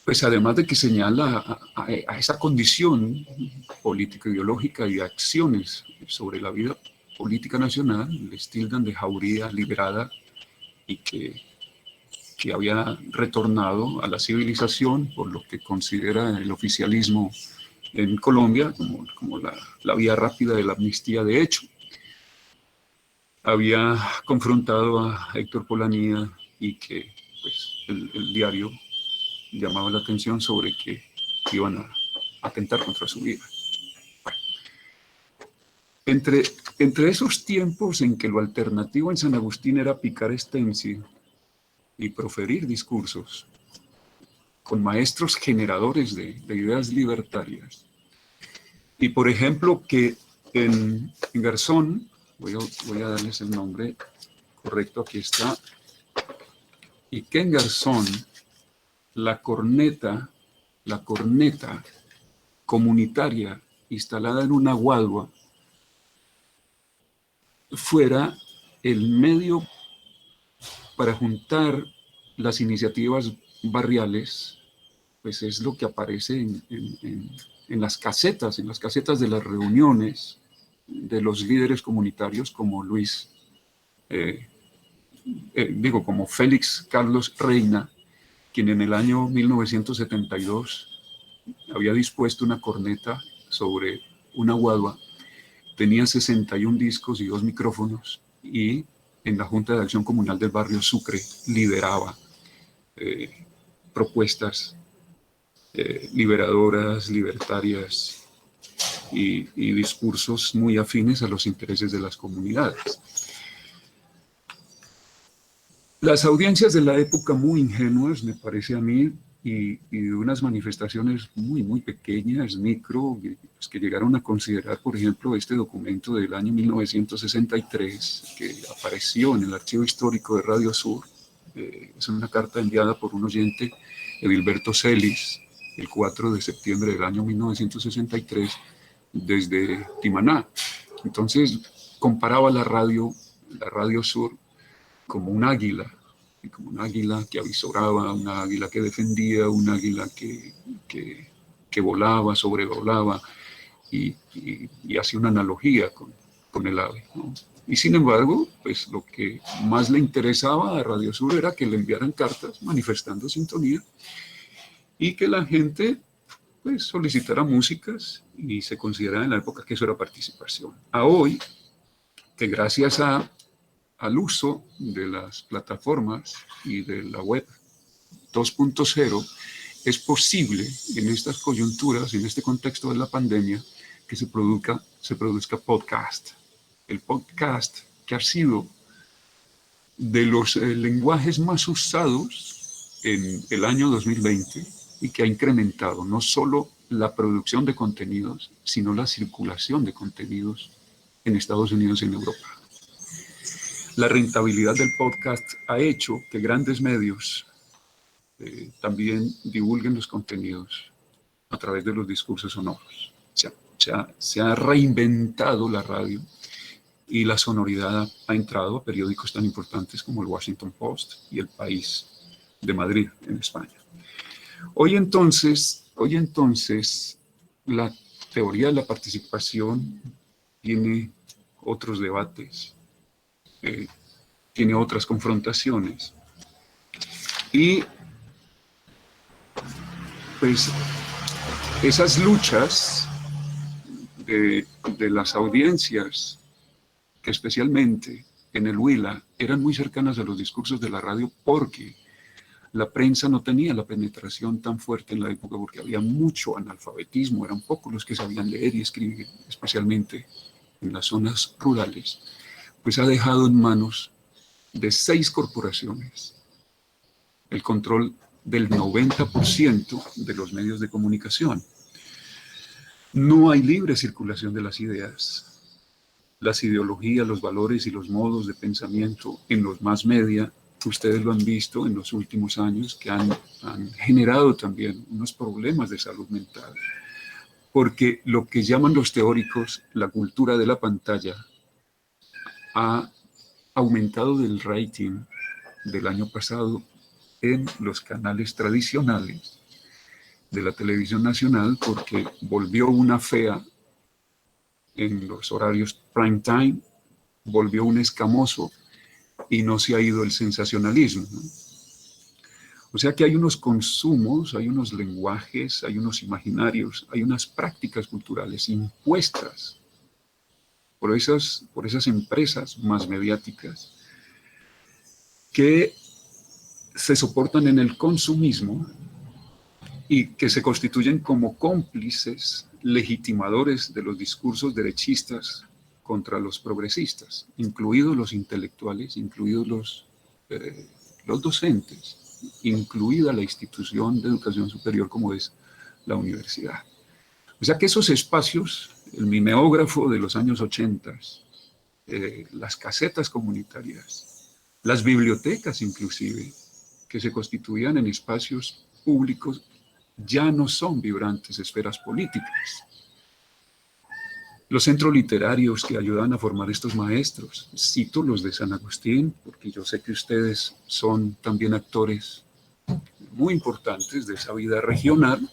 pues además de que señala a esa condición político-ideológica y de acciones sobre la vida política nacional, les tildan de jauría liberada y que había retornado a la civilización por lo que considera el oficialismo en Colombia como la vía rápida de la amnistía de hecho. Había confrontado a Héctor Polanía y que pues, el diario llamaba la atención sobre que iban a atentar contra su vida. Bueno, entre esos tiempos en que lo alternativo en San Agustín era picar extensi y proferir discursos con maestros generadores de ideas libertarias, y por ejemplo que en Garzón, voy a darles el nombre correcto, aquí está, y que en Garzón la corneta comunitaria instalada en una guadua fuera el medio para juntar las iniciativas barriales, pues es lo que aparece en las casetas de las reuniones de los líderes comunitarios como como Félix Carlos Reina, quien en el año 1972 había dispuesto una corneta sobre una guadua, tenía 61 discos y 2 micrófonos, y en la Junta de Acción Comunal del barrio Sucre lideraba propuestas liberadoras, libertarias y discursos muy afines a los intereses de las comunidades. Las audiencias de la época muy ingenuas, me parece a mí, y de unas manifestaciones muy, muy pequeñas, micro, pues, que llegaron a considerar, por ejemplo, este documento del año 1963, que apareció en el archivo histórico de Radio Sur. Es una carta enviada por un oyente, Edilberto Celis, el 4 de septiembre del año 1963, desde Timaná. Entonces, comparaba la radio Sur como un águila que avisoraba, una águila que defendía, un águila que volaba, sobrevolaba y hacía una analogía con el ave, ¿no? Y sin embargo, pues lo que más le interesaba a Radio Sur era que le enviaran cartas manifestando sintonía y que la gente pues solicitara músicas, y se consideraba en la época que eso era participación. A hoy, que gracias al uso de las plataformas y de la web 2.0, es posible en estas coyunturas, en este contexto de la pandemia, que se produzca podcast. El podcast, que ha sido de los lenguajes más usados en el año 2020 y que ha incrementado no solo la producción de contenidos, sino la circulación de contenidos en Estados Unidos y en Europa. La rentabilidad del podcast ha hecho que grandes medios también divulguen los contenidos a través de los discursos sonoros. Se ha reinventado la radio y la sonoridad ha entrado a periódicos tan importantes como el Washington Post y El País de Madrid, en España. Hoy entonces, la teoría de la participación tiene otros debates, tiene otras confrontaciones. Y pues esas luchas de las audiencias, que especialmente en el Huila eran muy cercanas a los discursos de la radio, porque la prensa no tenía la penetración tan fuerte en la época, porque había mucho analfabetismo, eran pocos los que sabían leer y escribir, especialmente en las zonas rurales, pues ha dejado en manos de 6 corporaciones el control del 90% de los medios de comunicación. No hay libre circulación de las ideas. las ideologías, los valores y los modos de pensamiento en los más media, ustedes lo han visto en los últimos años, que han generado también unos problemas de salud mental. Porque lo que llaman los teóricos la cultura de la pantalla ha aumentado del rating del año pasado en los canales tradicionales de la televisión nacional, porque volvió una fea en los horarios prime time, volvió un escamoso y no se ha ido el sensacionalismo, ¿no? O sea que hay unos consumos, hay unos lenguajes, hay unos imaginarios, hay unas prácticas culturales impuestas por esas empresas más mediáticas que se soportan en el consumismo y que se constituyen como cómplices legitimadores de los discursos derechistas contra los progresistas, incluidos los intelectuales, incluidos los docentes, incluida la institución de educación superior como es la universidad. O sea que esos espacios, el mimeógrafo de los años 80, las casetas comunitarias, las bibliotecas inclusive, que se constituían en espacios públicos, ya no son vibrantes esferas políticas. Los centros literarios que ayudan a formar estos maestros, cito los de San Agustín, porque yo sé que ustedes son también actores muy importantes de esa vida regional,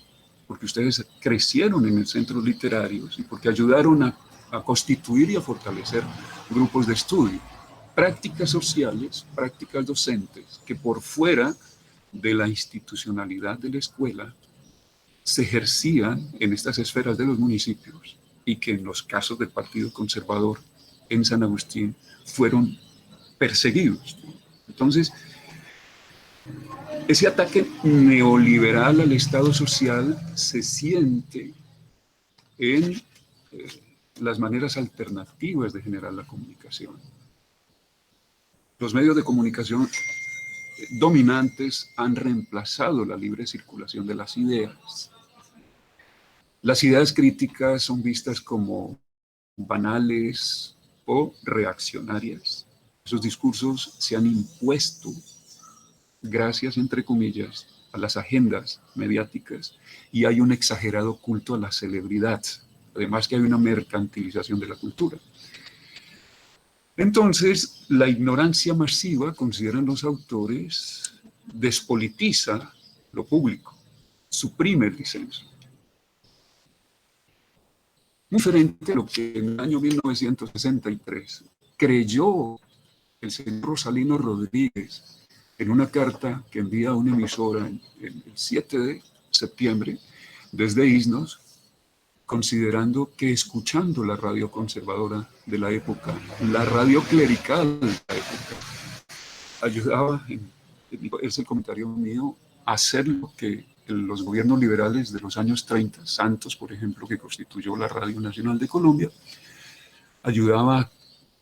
porque ustedes crecieron en el centros literarios y porque ayudaron a constituir y a fortalecer grupos de estudio, prácticas sociales, prácticas docentes, que por fuera de la institucionalidad de la escuela se ejercían en estas esferas de los municipios y que en los casos del Partido Conservador en San Agustín fueron perseguidos. Entonces, ese ataque neoliberal al Estado social se siente en las maneras alternativas de generar la comunicación. Los medios de comunicación dominantes han reemplazado la libre circulación de las ideas. Las ideas críticas son vistas como banales o reaccionarias. Esos discursos se han impuesto gracias, entre comillas, a las agendas mediáticas y hay un exagerado culto a la celebridad. Además que hay una mercantilización de la cultura. Entonces, la ignorancia masiva, consideran los autores, despolitiza lo público, suprime el disenso. Muy diferente a lo que en el año 1963 creyó el señor Rosalino Rodríguez en una carta que envía a una emisora el 7 de septiembre desde Isnos, considerando que escuchando la radio conservadora de la época, la radio clerical de la época, ayudaba, es el comentario mío, a hacer lo que los gobiernos liberales de los años 30, Santos, por ejemplo, que constituyó la Radio Nacional de Colombia, ayudaba a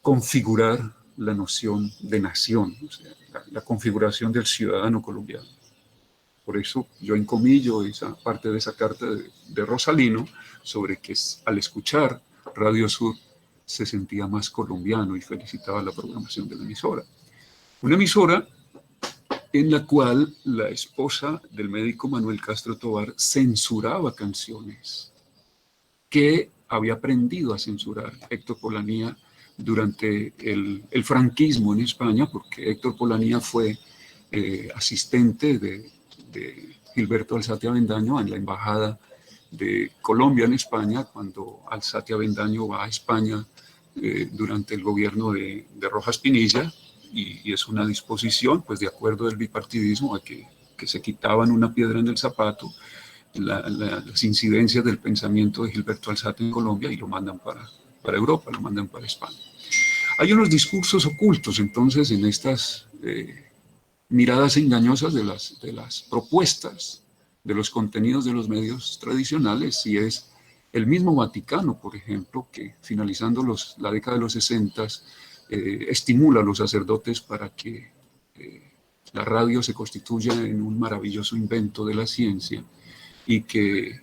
configurar la noción de nación, o sea, la configuración del ciudadano colombiano. Por eso yo encomillo esa parte de esa carta de Rosalino sobre que al escuchar Radio Sur se sentía más colombiano y felicitaba la programación de la emisora. Una emisora en la cual la esposa del médico Manuel Castro Tovar censuraba canciones que había aprendido a censurar Héctor Polanía durante el franquismo en España, porque Héctor Polanía fue asistente de Gilberto Alzate Avendaño en la embajada de Colombia en España, cuando Alzate Avendaño va a España durante el gobierno de Rojas Pinilla, y es una disposición, pues de acuerdo del bipartidismo, a que se quitaban una piedra en el zapato las incidencias del pensamiento de Gilberto Alzate en Colombia y lo mandan para Europa, lo mandan para España. Hay unos discursos ocultos entonces en estas miradas engañosas de las propuestas, de los contenidos de los medios tradicionales, y es el mismo Vaticano, por ejemplo, que finalizando la década de los 60 estimula a los sacerdotes para que la radio se constituya en un maravilloso invento de la ciencia y que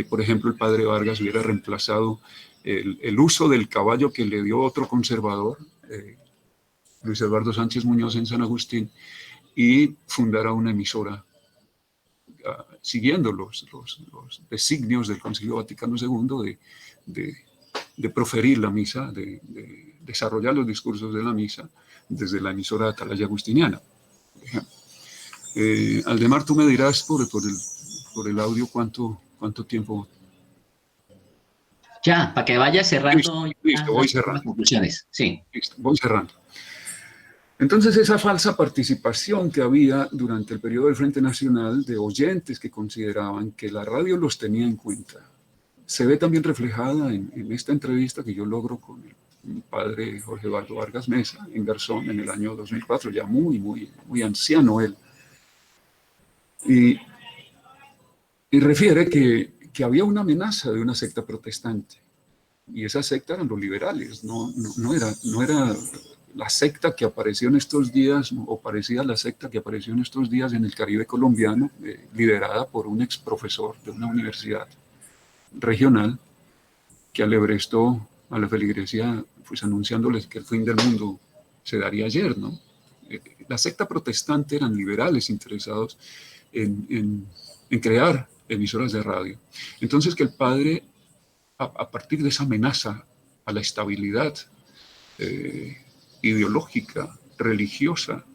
por ejemplo, el padre Vargas hubiera reemplazado el uso del caballo que le dio otro conservador, Luis Eduardo Sánchez Muñoz en San Agustín, y fundara una emisora siguiendo los designios del Concilio Vaticano II de proferir la misa, de desarrollar los discursos de la misa desde la emisora Atalaya Agustiniana, por ejemplo. Aldemar, tú me dirás por el audio cuánto tiempo. Ya, para que vaya cerrando Listo, voy las cerrando. conclusiones. Sí. Listo, voy cerrando. Entonces, esa falsa participación que había durante el periodo del Frente Nacional de oyentes que consideraban que la radio los tenía en cuenta, se ve también reflejada en esta entrevista que yo logro con mi padre Jorge Eduardo Vargas Mesa en Garzón en el año 2004, ya muy anciano él. Y refiere que había una amenaza de una secta protestante. Y esa secta eran los liberales, no era la secta que apareció en estos días, o parecía la secta que apareció en estos días en el Caribe colombiano, liderada por un ex profesor de una universidad regional, que alebrestó a la feligresía, pues anunciándoles que el fin del mundo se daría ayer, ¿no? La secta protestante eran liberales interesados en crear emisoras de radio. Entonces que el padre, a partir de esa amenaza a la estabilidad ideológica, religiosa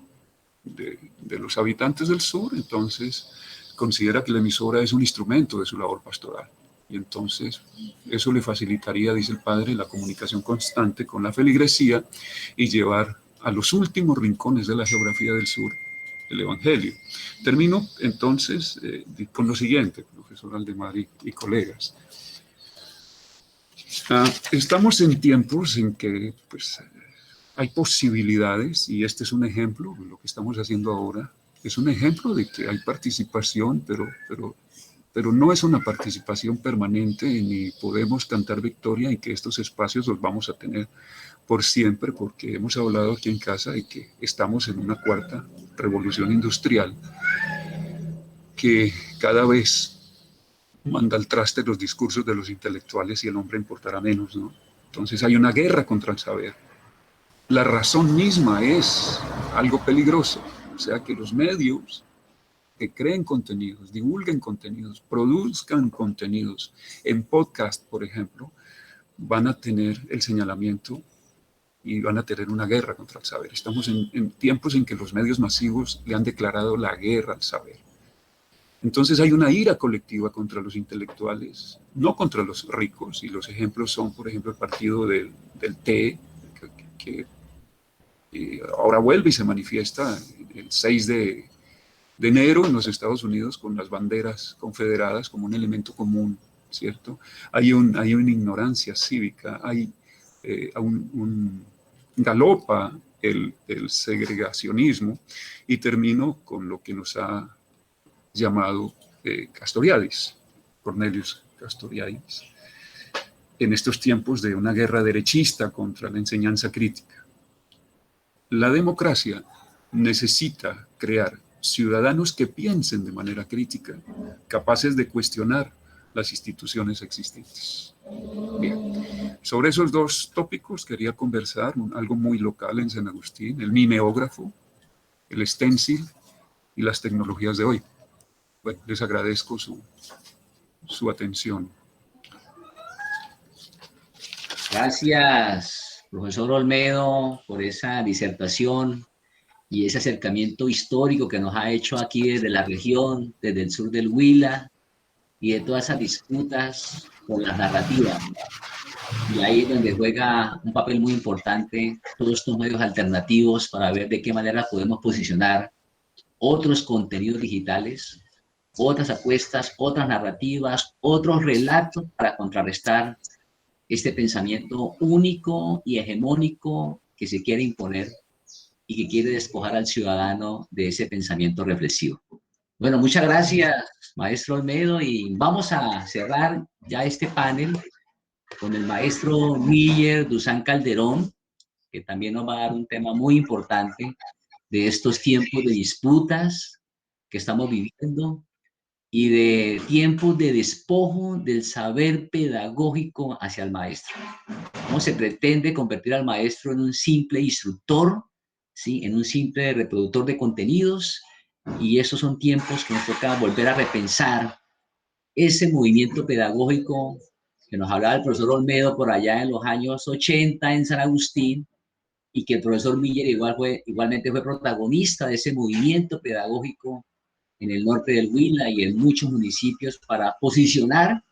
de los habitantes del sur, entonces considera que la emisora es un instrumento de su labor pastoral. Y entonces eso le facilitaría, dice el padre, la comunicación constante con la feligresía y llevar a los últimos rincones de la geografía del sur el Evangelio. Termino entonces con lo siguiente, profesor Aldemar y colegas. Estamos en tiempos en que pues, hay posibilidades, y este es un ejemplo, lo que estamos haciendo ahora, es un ejemplo de que hay participación, pero no es una participación permanente, ni podemos cantar victoria y que estos espacios los vamos a tener por siempre, porque hemos hablado aquí en casa de que estamos en una cuarta revolución industrial que cada vez manda al traste los discursos de los intelectuales y el hombre importará menos, ¿no? Entonces hay una guerra contra el saber. La razón misma es algo peligroso, o sea que los medios que creen contenidos, divulguen contenidos, produzcan contenidos en podcast, por ejemplo, van a tener el señalamiento y van a tener una guerra contra el saber. Estamos en tiempos en que los medios masivos le han declarado la guerra al saber. Entonces hay una ira colectiva contra los intelectuales, no contra los ricos, y los ejemplos son, por ejemplo, el partido del TE, que ahora vuelve y se manifiesta el 6 de enero en los Estados Unidos con las banderas confederadas como un elemento común, ¿cierto? Hay una ignorancia cívica, hay galopa el segregacionismo, y termino con lo que nos ha llamado Castoriadis, Cornelius Castoriadis, en estos tiempos de una guerra derechista contra la enseñanza crítica. La democracia necesita crear ciudadanos que piensen de manera crítica, capaces de cuestionar las instituciones existentes. Bien, sobre esos dos tópicos quería conversar, algo muy local en San Agustín, el mimeógrafo, el stencil y las tecnologías de hoy. Bueno, les agradezco su atención. Gracias, profesor Olmedo, por esa disertación y ese acercamiento histórico que nos ha hecho aquí desde la región, desde el sur del Huila, y de todas esas disputas con las narrativas. Y ahí es donde juega un papel muy importante todos estos medios alternativos para ver de qué manera podemos posicionar otros contenidos digitales, otras apuestas, otras narrativas, otros relatos para contrarrestar este pensamiento único y hegemónico que se quiere imponer y que quiere despojar al ciudadano de ese pensamiento reflexivo. Bueno, muchas gracias, maestro Olmedo, y vamos a cerrar ya este panel con el maestro Miller Dusan Calderón, que también nos va a dar un tema muy importante de estos tiempos de disputas que estamos viviendo y de tiempos de despojo del saber pedagógico hacia el maestro. ¿Cómo se pretende convertir al maestro en un simple instructor, ¿sí? En un simple reproductor de contenidos? Y esos son tiempos que nos toca volver a repensar ese movimiento pedagógico que nos hablaba el profesor Olmedo por allá en los años 80 en San Agustín, y que el profesor Miller igualmente fue protagonista de ese movimiento pedagógico en el norte del Huila y en muchos municipios para posicionar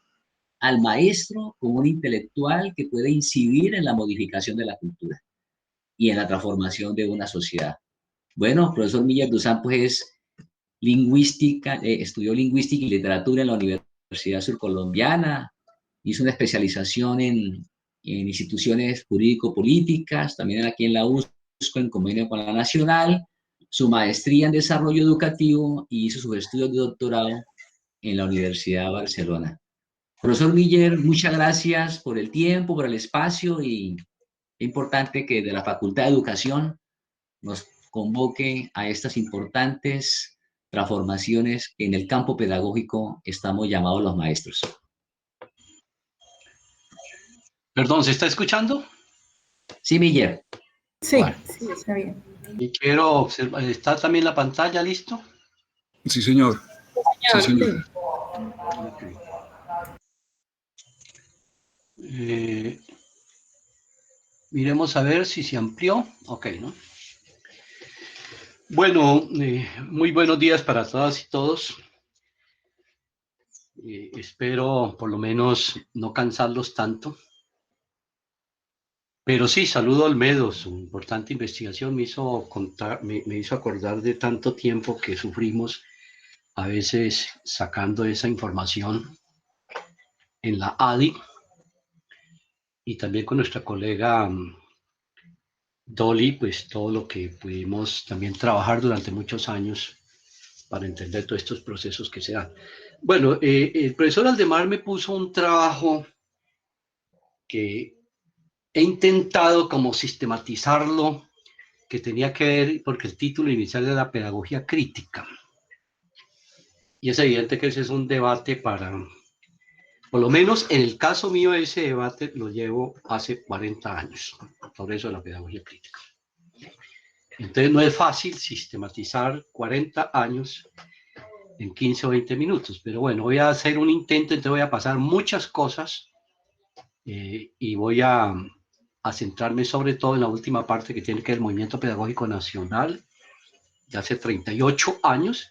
al maestro como un intelectual que puede incidir en la modificación de la cultura y en la transformación de una sociedad. Bueno, el profesor Miller Dusan pues es lingüística, estudió lingüística y literatura en la Universidad Surcolombiana, hizo una especialización en instituciones jurídico-políticas, también aquí en la USCO en convenio con la Nacional, su maestría en desarrollo educativo y hizo sus estudios de doctorado en la Universidad de Barcelona. Profesor Miller, muchas gracias por el tiempo, por el espacio, y es importante que de la Facultad de Educación nos convoque a estas importantes transformaciones que en el campo pedagógico estamos llamados los maestros. Perdón, ¿se está escuchando? Sí, Miller. Sí, Bueno. sí, está bien. Y quiero observar, ¿está también la pantalla listo? Sí, señor. Sí, señor. Okay. Miremos a ver si se amplió. Ok, ¿no? Bueno, muy buenos días para todas y todos. Espero por lo menos no cansarlos tanto. Pero sí, saludo a Olmedo, su importante investigación me hizo acordar de tanto tiempo que sufrimos a veces sacando esa información en la ADI, y también con nuestra colega Dolly, pues todo lo que pudimos también trabajar durante muchos años para entender todos estos procesos que se dan. Bueno, el profesor Aldemar me puso un trabajo que he intentado como sistematizarlo, que tenía que ver, porque el título inicial era la pedagogía crítica. Y es evidente que ese es un debate para, por lo menos en el caso mío, ese debate lo llevo hace 40 años, sobre eso de la pedagogía crítica. Entonces no es fácil sistematizar 40 años en 15 o 20 minutos, pero bueno, voy a hacer un intento, entonces voy a pasar muchas cosas y voy a centrarme sobre todo en la última parte que tiene que ver el movimiento pedagógico nacional de hace 38 años,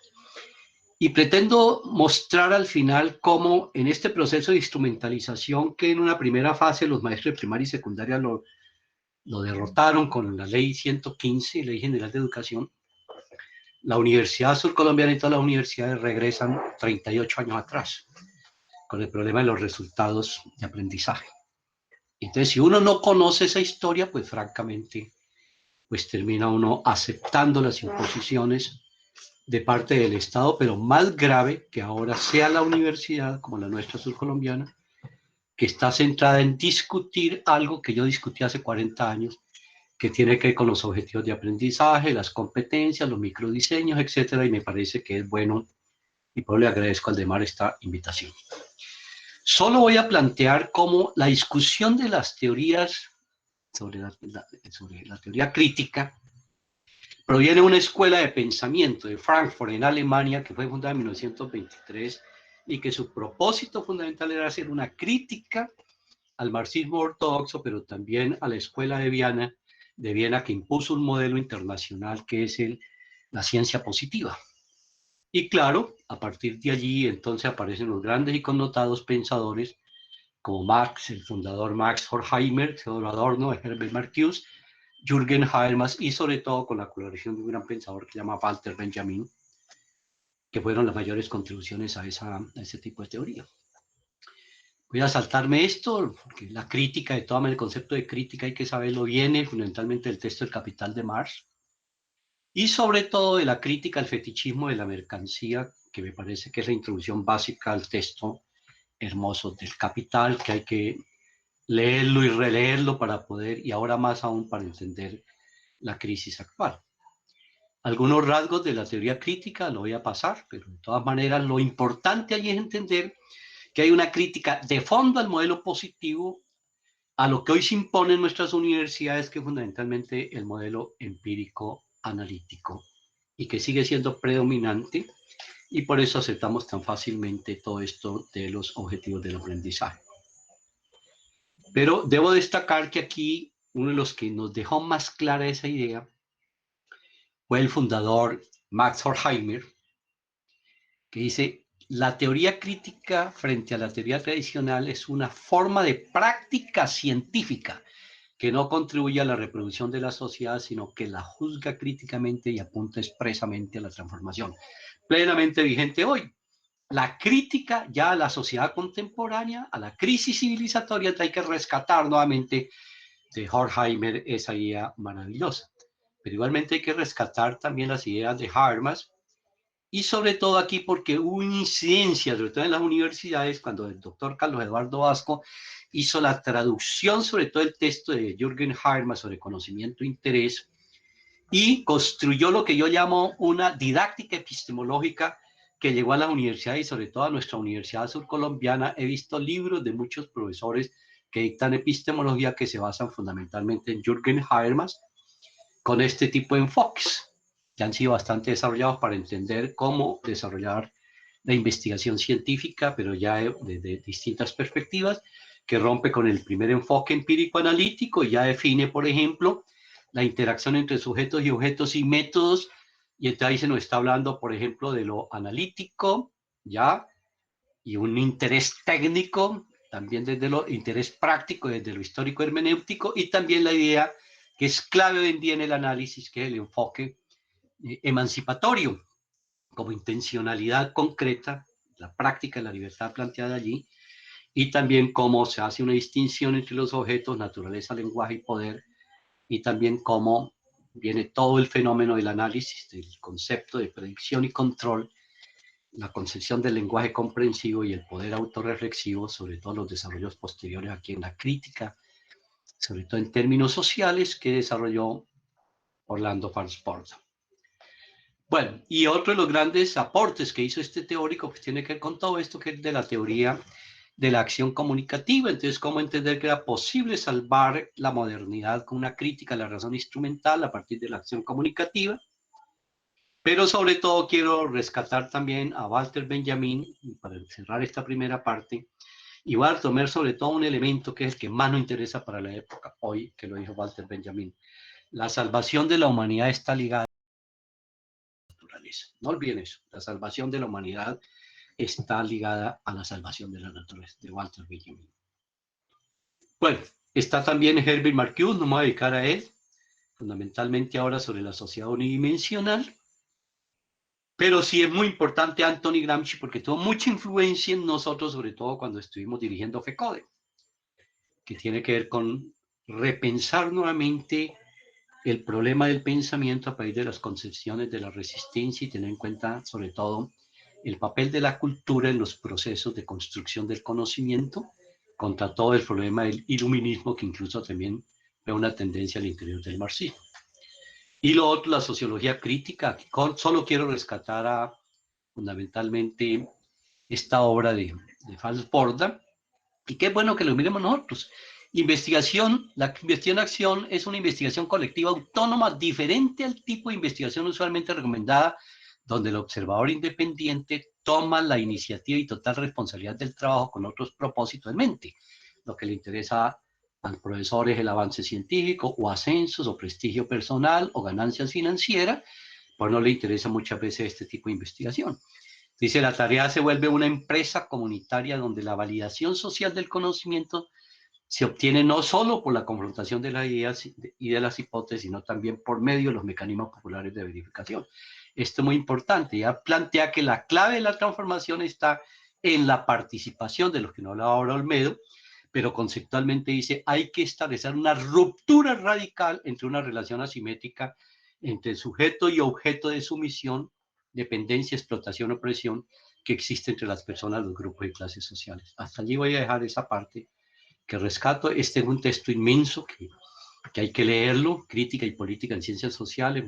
y pretendo mostrar al final cómo en este proceso de instrumentalización, que en una primera fase los maestros de primaria y secundaria lo derrotaron con la ley 115, Ley General de Educación, la Universidad Surcolombiana y todas las universidades regresan 38 años atrás con el problema de los resultados de aprendizaje. Entonces, si uno no conoce esa historia, pues francamente, pues termina uno aceptando las imposiciones de parte del Estado, pero más grave que ahora sea la universidad, como la nuestra surcolombiana, que está centrada en discutir algo que yo discutí hace 40 años, que tiene que ver con los objetivos de aprendizaje, las competencias, los microdiseños, etcétera, y me parece que es bueno, y por eso le agradezco al Aldemar esta invitación. Solo voy a plantear cómo la discusión de las teorías sobre la teoría crítica proviene de una escuela de pensamiento de Frankfurt, en Alemania, que fue fundada en 1923, y que su propósito fundamental era hacer una crítica al marxismo ortodoxo, pero también a la escuela de Viena, que impuso un modelo internacional que es la ciencia positiva. Y claro, a partir de allí entonces aparecen los grandes y connotados pensadores como Marx, el fundador Max Horkheimer, Theodor Adorno, Herbert Marcuse, Jürgen Habermas, y sobre todo con la colaboración de un gran pensador que se llama Walter Benjamin, que fueron las mayores contribuciones a ese tipo de teoría. Voy a saltarme esto, porque la crítica, de toda manera, el concepto de crítica hay que saberlo, viene fundamentalmente del texto El Capital de Marx, y sobre todo de la crítica al fetichismo de la mercancía, que me parece que es la introducción básica al texto hermoso del Capital, que hay que leerlo y releerlo para poder, y ahora más aún para entender la crisis actual. algunos rasgos de la teoría crítica, lo voy a pasar, pero de todas maneras lo importante allí es entender que hay una crítica de fondo al modelo positivo, a lo que hoy se impone en nuestras universidades, que es fundamentalmente el modelo empírico analítico, y que sigue siendo predominante, y por eso aceptamos tan fácilmente todo esto de los objetivos del aprendizaje. Pero debo destacar que aquí uno de los que nos dejó más clara esa idea fue el fundador Max Horkheimer, que dice: la teoría crítica frente a la teoría tradicional es una forma de práctica científica que no contribuye a la reproducción de la sociedad, sino que la juzga críticamente y apunta expresamente a la transformación. Plenamente vigente hoy. La crítica ya a la sociedad contemporánea, a la crisis civilizatoria, hay que rescatar nuevamente de Horkheimer esa idea maravillosa. Pero igualmente hay que rescatar también las ideas de Habermas, y sobre todo aquí porque hubo incidencia, sobre todo en las universidades, cuando el doctor Carlos Eduardo Vasco hizo la traducción sobre todo el texto de Jürgen Habermas sobre conocimiento e interés, y construyó lo que yo llamo una didáctica epistemológica que llegó a las universidades y sobre todo a nuestra universidad surcolombiana. He visto libros de muchos profesores que dictan epistemología que se basan fundamentalmente en Jürgen Habermas con este tipo de enfoques, que han sido bastante desarrollados para entender cómo desarrollar la investigación científica, pero ya desde distintas perspectivas, que rompe con el primer enfoque empírico-analítico y ya define, por ejemplo, la interacción entre sujetos y objetos y métodos, y entonces ahí se nos está hablando, por ejemplo, de lo analítico, ¿ya? Y un interés técnico, también desde lo interés práctico, desde lo histórico hermenéutico, y también la idea que es clave hoy en día en el análisis, que es el enfoque emancipatorio, como intencionalidad concreta, la práctica de la libertad planteada allí, y también cómo se hace una distinción entre los objetos, naturaleza, lenguaje y poder, y también cómo viene todo el fenómeno del análisis, del concepto de predicción y control, la concepción del lenguaje comprensivo y el poder autorreflexivo, sobre todo los desarrollos posteriores aquí en la crítica, sobre todo en términos sociales, que desarrolló Orlando Farnsworth. Bueno, y otro de los grandes aportes que hizo este teórico pues tiene que ver con todo esto, que es de la teoría de la acción comunicativa. Entonces, cómo entender que era posible salvar la modernidad con una crítica a la razón instrumental a partir de la acción comunicativa. Pero sobre todo quiero rescatar también a Walter Benjamin, para cerrar esta primera parte, y voy a tomar sobre todo un elemento que es el que más nos interesa para la época hoy, que lo dijo Walter Benjamin. La salvación de la humanidad está ligada a la naturaleza. No olviden eso, la salvación de la humanidad está ligada a la salvación de la naturaleza, de Walter Benjamin. Bueno, está también Herbert Marcuse, no me voy a dedicar a él, fundamentalmente ahora sobre la sociedad unidimensional. Pero sí es muy importante Anthony Gramsci porque tuvo mucha influencia en nosotros, sobre todo cuando estuvimos dirigiendo FECODE, que tiene que ver con repensar nuevamente el problema del pensamiento a partir de las concepciones de la resistencia y tener en cuenta sobre todo el papel de la cultura en los procesos de construcción del conocimiento contra todo el problema del iluminismo, que incluso también ve una tendencia al interior del marxismo. Y lo otro, la sociología crítica. Solo quiero rescatar fundamentalmente esta obra de Farnsworth, y qué bueno que lo miremos nosotros. Investigación, la investigación-acción es una investigación colectiva autónoma, diferente al tipo de investigación usualmente recomendada, donde el observador independiente toma la iniciativa y total responsabilidad del trabajo con otros propósitos en mente. Lo que le interesa al profesor es el avance científico, o ascensos, o prestigio personal, o ganancias financieras, pues no le interesa muchas veces este tipo de investigación. Dice, la tarea se vuelve una empresa comunitaria donde la validación social del conocimiento se obtiene no solo por la confrontación de las ideas y de las hipótesis, sino también por medio de los mecanismos populares de verificación. Esto es muy importante. Ya plantea que la clave de la transformación está en la participación de los que no hablaba ahora Olmedo, pero conceptualmente dice, hay que establecer una ruptura radical entre una relación asimétrica entre sujeto y objeto de sumisión, dependencia, explotación, opresión, que existe entre las personas, los grupos y clases sociales. Hasta allí voy a dejar esa parte que rescato. Este es un texto inmenso que hay que leerlo, Crítica y Política en Ciencias Sociales,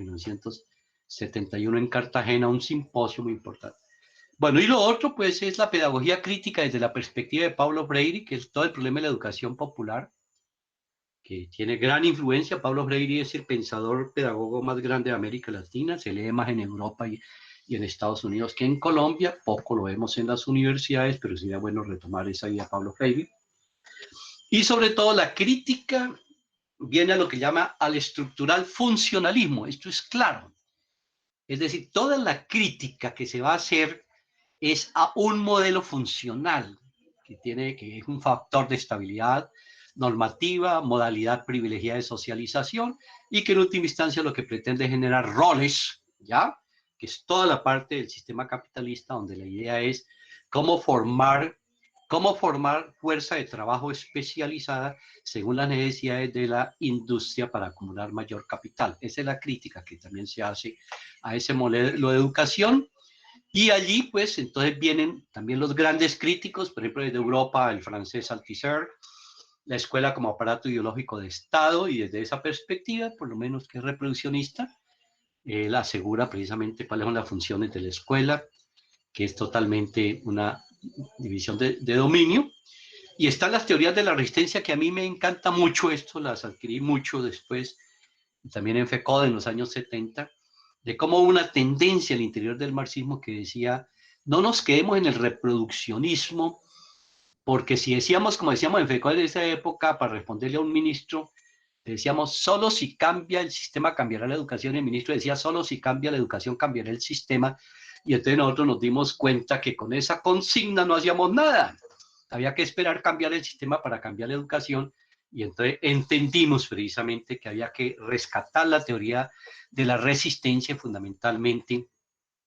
71 en Cartagena, un simposio muy importante. Bueno, y lo otro, pues, es la pedagogía crítica desde la perspectiva de Paulo Freire, que es todo el problema de la educación popular, que tiene gran influencia. Paulo Freire es el pensador pedagogo más grande de América Latina, se lee más en Europa y en Estados Unidos que en Colombia, poco lo vemos en las universidades, pero sería bueno retomar esa idea de Paulo Freire. Y sobre todo la crítica viene a lo que llama al estructural funcionalismo, esto es claro. Es decir, toda la crítica que se va a hacer es a un modelo funcional, que es un factor de estabilidad normativa, modalidad privilegiada de socialización, y que en última instancia lo que pretende es generar roles, ¿ya? Que es toda la parte del sistema capitalista donde la idea es cómo formar fuerza de trabajo especializada según las necesidades de la industria para acumular mayor capital. Esa es la crítica que también se hace a ese modelo de educación. Y allí, pues, entonces vienen también los grandes críticos, por ejemplo, desde Europa, el francés Althusser, la escuela como aparato ideológico de Estado, y desde esa perspectiva, por lo menos que es reproduccionista, él asegura precisamente cuáles son las funciones de la escuela, que es totalmente una división de dominio. Y están las teorías de la resistencia, que a mí me encanta mucho esto, las adquirí mucho después, también en FECODE en los años 70, de cómo hubo una tendencia al interior del marxismo que decía, no nos quedemos en el reproduccionismo, porque si decíamos, como decíamos en FECODE de esa época, para responderle a un ministro, decíamos, solo si cambia el sistema, cambiará la educación. El ministro decía, solo si cambia la educación, cambiará el sistema. Y entonces nosotros nos dimos cuenta que con esa consigna no hacíamos nada. Había que esperar cambiar el sistema para cambiar la educación. Y entonces entendimos precisamente que había que rescatar la teoría de la resistencia fundamentalmente,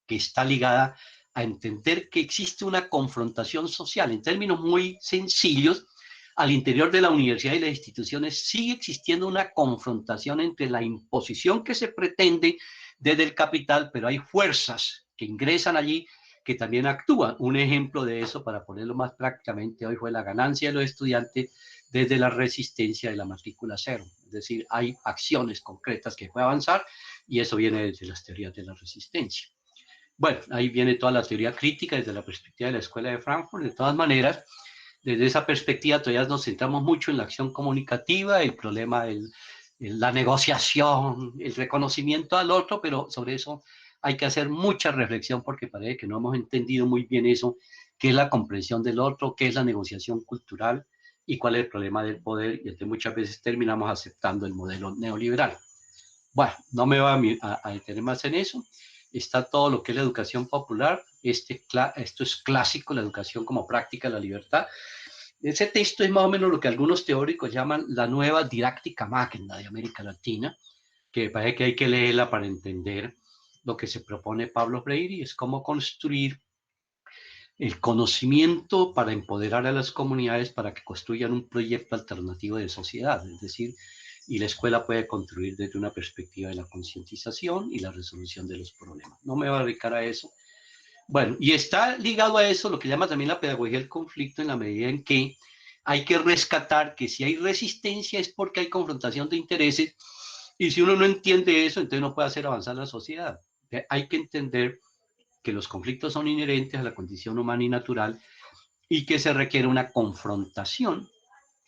que está ligada a entender que existe una confrontación social. En términos muy sencillos, al interior de la universidad y las instituciones sigue existiendo una confrontación entre la imposición que se pretende desde el capital, pero hay fuerzas que ingresan allí que también actúan. Un ejemplo de eso, para ponerlo más prácticamente, hoy fue la ganancia de los estudiantes desde la resistencia de la matrícula cero. Es decir, hay acciones concretas que pueden avanzar y eso viene desde las teorías de la resistencia. Bueno, ahí viene toda la teoría crítica desde la perspectiva de la Escuela de Frankfurt. De todas maneras, desde esa perspectiva todavía nos centramos mucho en la acción comunicativa, el problema de la negociación, el reconocimiento al otro, pero sobre eso hay que hacer mucha reflexión porque parece que no hemos entendido muy bien eso, qué es la comprensión del otro, qué es la negociación cultural y cuál es el problema del poder, y entonces muchas veces terminamos aceptando el modelo neoliberal. Bueno, no me voy a detener más en eso. Está todo lo que es la educación popular. Esto es clásico, la educación como práctica de la libertad. Ese texto es más o menos lo que algunos teóricos llaman la nueva didáctica magna de América Latina, que parece que hay que leerla para entender lo que se propone Pablo Freire, y es cómo construir el conocimiento para empoderar a las comunidades para que construyan un proyecto alternativo de sociedad, es decir, y la escuela puede construir desde una perspectiva de la concientización y la resolución de los problemas. No me voy a dedicar a eso. Bueno, y está ligado a eso lo que llama también la pedagogía del conflicto, en la medida en que hay que rescatar que si hay resistencia es porque hay confrontación de intereses, y si uno no entiende eso, entonces no puede hacer avanzar la sociedad. Hay que entender que los conflictos son inherentes a la condición humana y natural y que se requiere una confrontación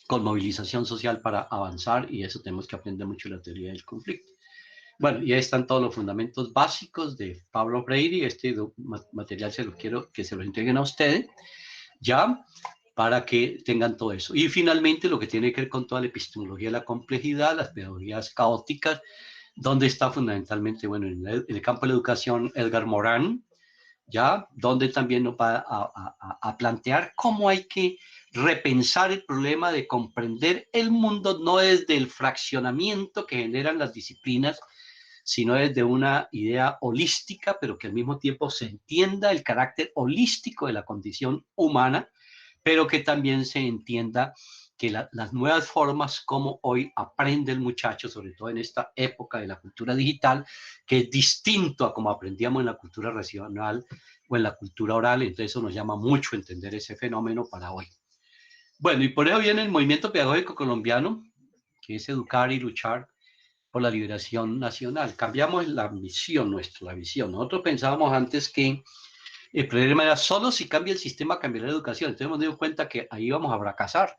con movilización social para avanzar, y eso tenemos que aprender mucho la teoría del conflicto. Bueno, y ahí están todos los fundamentos básicos de Pablo Freire. Este material quiero que se lo entreguen a ustedes, ya, para que tengan todo eso. Y finalmente lo que tiene que ver con toda la epistemología de la complejidad, las pedagogías caóticas, donde está fundamentalmente, bueno, en el campo de la educación, Edgar Morin, ya, donde también nos va a plantear cómo hay que repensar el problema de comprender el mundo no desde el fraccionamiento que generan las disciplinas, sino desde una idea holística, pero que al mismo tiempo se entienda el carácter holístico de la condición humana, pero que también se entienda que las nuevas formas como hoy aprende el muchacho, sobre todo en esta época de la cultura digital, que es distinto a como aprendíamos en la cultura racional o en la cultura oral. Entonces eso nos llama mucho entender ese fenómeno para hoy. Bueno, y por eso viene el movimiento pedagógico colombiano, que es educar y luchar por la liberación nacional. Cambiamos la misión nuestra, la visión. Nosotros pensábamos antes que el problema era solo si cambia el sistema, cambiará la educación. Entonces hemos dado cuenta que ahí vamos a fracasar.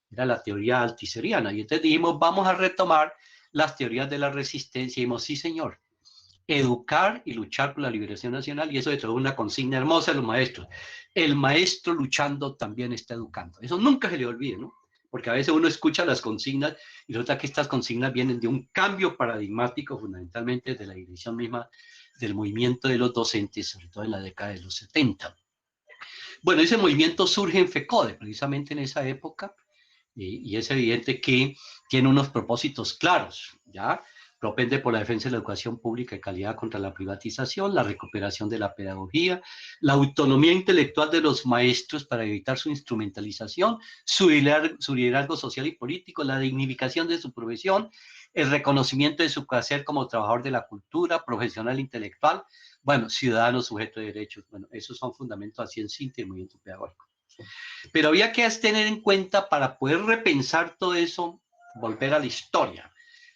Era la teoría altiseriana. Y entonces dijimos, vamos a retomar las teorías de la resistencia. Y dijimos, sí, señor, educar y luchar por la liberación nacional. Y eso es una consigna hermosa de los maestros. El maestro luchando también está educando. Eso nunca se le olvide, ¿no? Porque a veces uno escucha las consignas y resulta que estas consignas vienen de un cambio paradigmático, fundamentalmente de la dirección misma del movimiento de los docentes, sobre todo en la década de los 70. Bueno, ese movimiento surge en FECODE, precisamente en esa época, y es evidente que tiene unos propósitos claros, ¿ya? Propende por la defensa de la educación pública de calidad contra la privatización, la recuperación de la pedagogía, la autonomía intelectual de los maestros para evitar su instrumentalización, su liderazgo social y político, la dignificación de su profesión, el reconocimiento de su quehacer como trabajador de la cultura, profesional intelectual, bueno, ciudadano sujeto de derechos. Bueno, esos son fundamentos así en síntesis del movimiento pedagógico. Pero había que tener en cuenta para poder repensar todo eso, volver a la historia.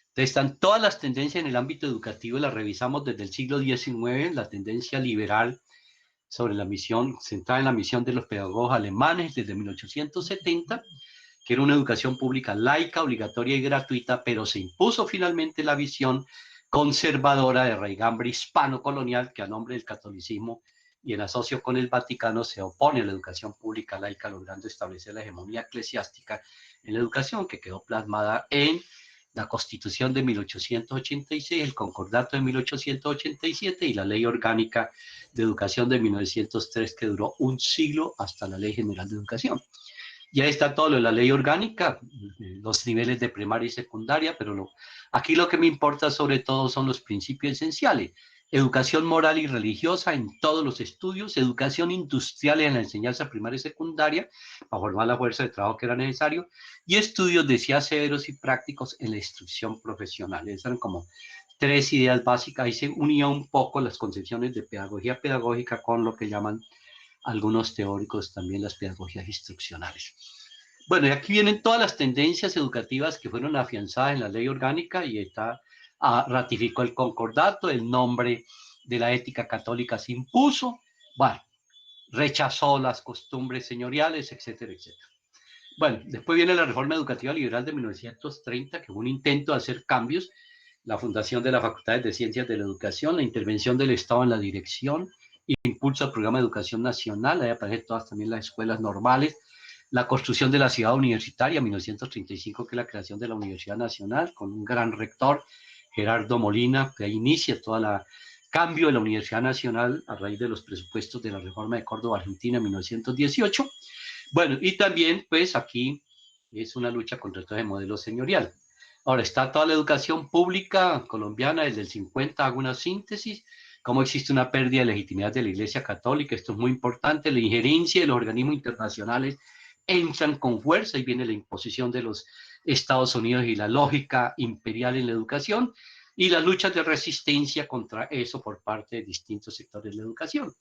Entonces están todas las tendencias en el ámbito educativo, las revisamos desde el siglo XIX, la tendencia liberal sobre la misión, centrada en la misión de los pedagogos alemanes desde 1870, que era una educación pública laica, obligatoria y gratuita, pero se impuso finalmente la visión conservadora de raigambre hispano-colonial que a nombre del catolicismo y en asocio con el Vaticano se opone a la educación pública laica, logrando establecer la hegemonía eclesiástica en la educación que quedó plasmada en la Constitución de 1886, el Concordato de 1887 y la Ley Orgánica de Educación de 1903, que duró un siglo hasta la Ley General de Educación. Y ahí está todo lo de la Ley Orgánica, los niveles de primaria y secundaria, pero aquí lo que me importa sobre todo son los principios esenciales. Educación moral y religiosa en todos los estudios, educación industrial en la enseñanza primaria y secundaria, para formar la fuerza de trabajo que era necesario, y estudios de ciencias severos y prácticos en la instrucción profesional. Esas eran como tres ideas básicas. Ahí se unía un poco las concepciones de pedagogía pedagógica con lo que llaman algunos teóricos también las pedagogías instruccionales. Bueno, y aquí vienen todas las tendencias educativas que fueron afianzadas en la ley orgánica y ratificó el concordato, el nombre de la ética católica se impuso, bueno, rechazó las costumbres señoriales, etcétera, etcétera. Bueno, después viene la reforma educativa liberal de 1930, que fue un intento de hacer cambios, la fundación de las facultades de ciencias de la educación, la intervención del Estado en la dirección, impulso al programa de educación nacional, ahí aparecen todas también las escuelas normales, la construcción de la ciudad universitaria, 1935, que es la creación de la Universidad Nacional, con un gran rector, Gerardo Molina, que ahí inicia todo el cambio de la Universidad Nacional a raíz de los presupuestos de la reforma de Córdoba, Argentina, en 1918. Bueno, y también, pues, aquí es una lucha contra todo el modelo señorial. Ahora, está toda la educación pública colombiana, desde el 50, hago una síntesis, cómo existe una pérdida de legitimidad de la Iglesia Católica, esto es muy importante, la injerencia de los organismos internacionales entran con fuerza y viene la imposición de los Estados Unidos y la lógica imperial en la educación y las luchas de resistencia contra eso por parte de distintos sectores de la educación.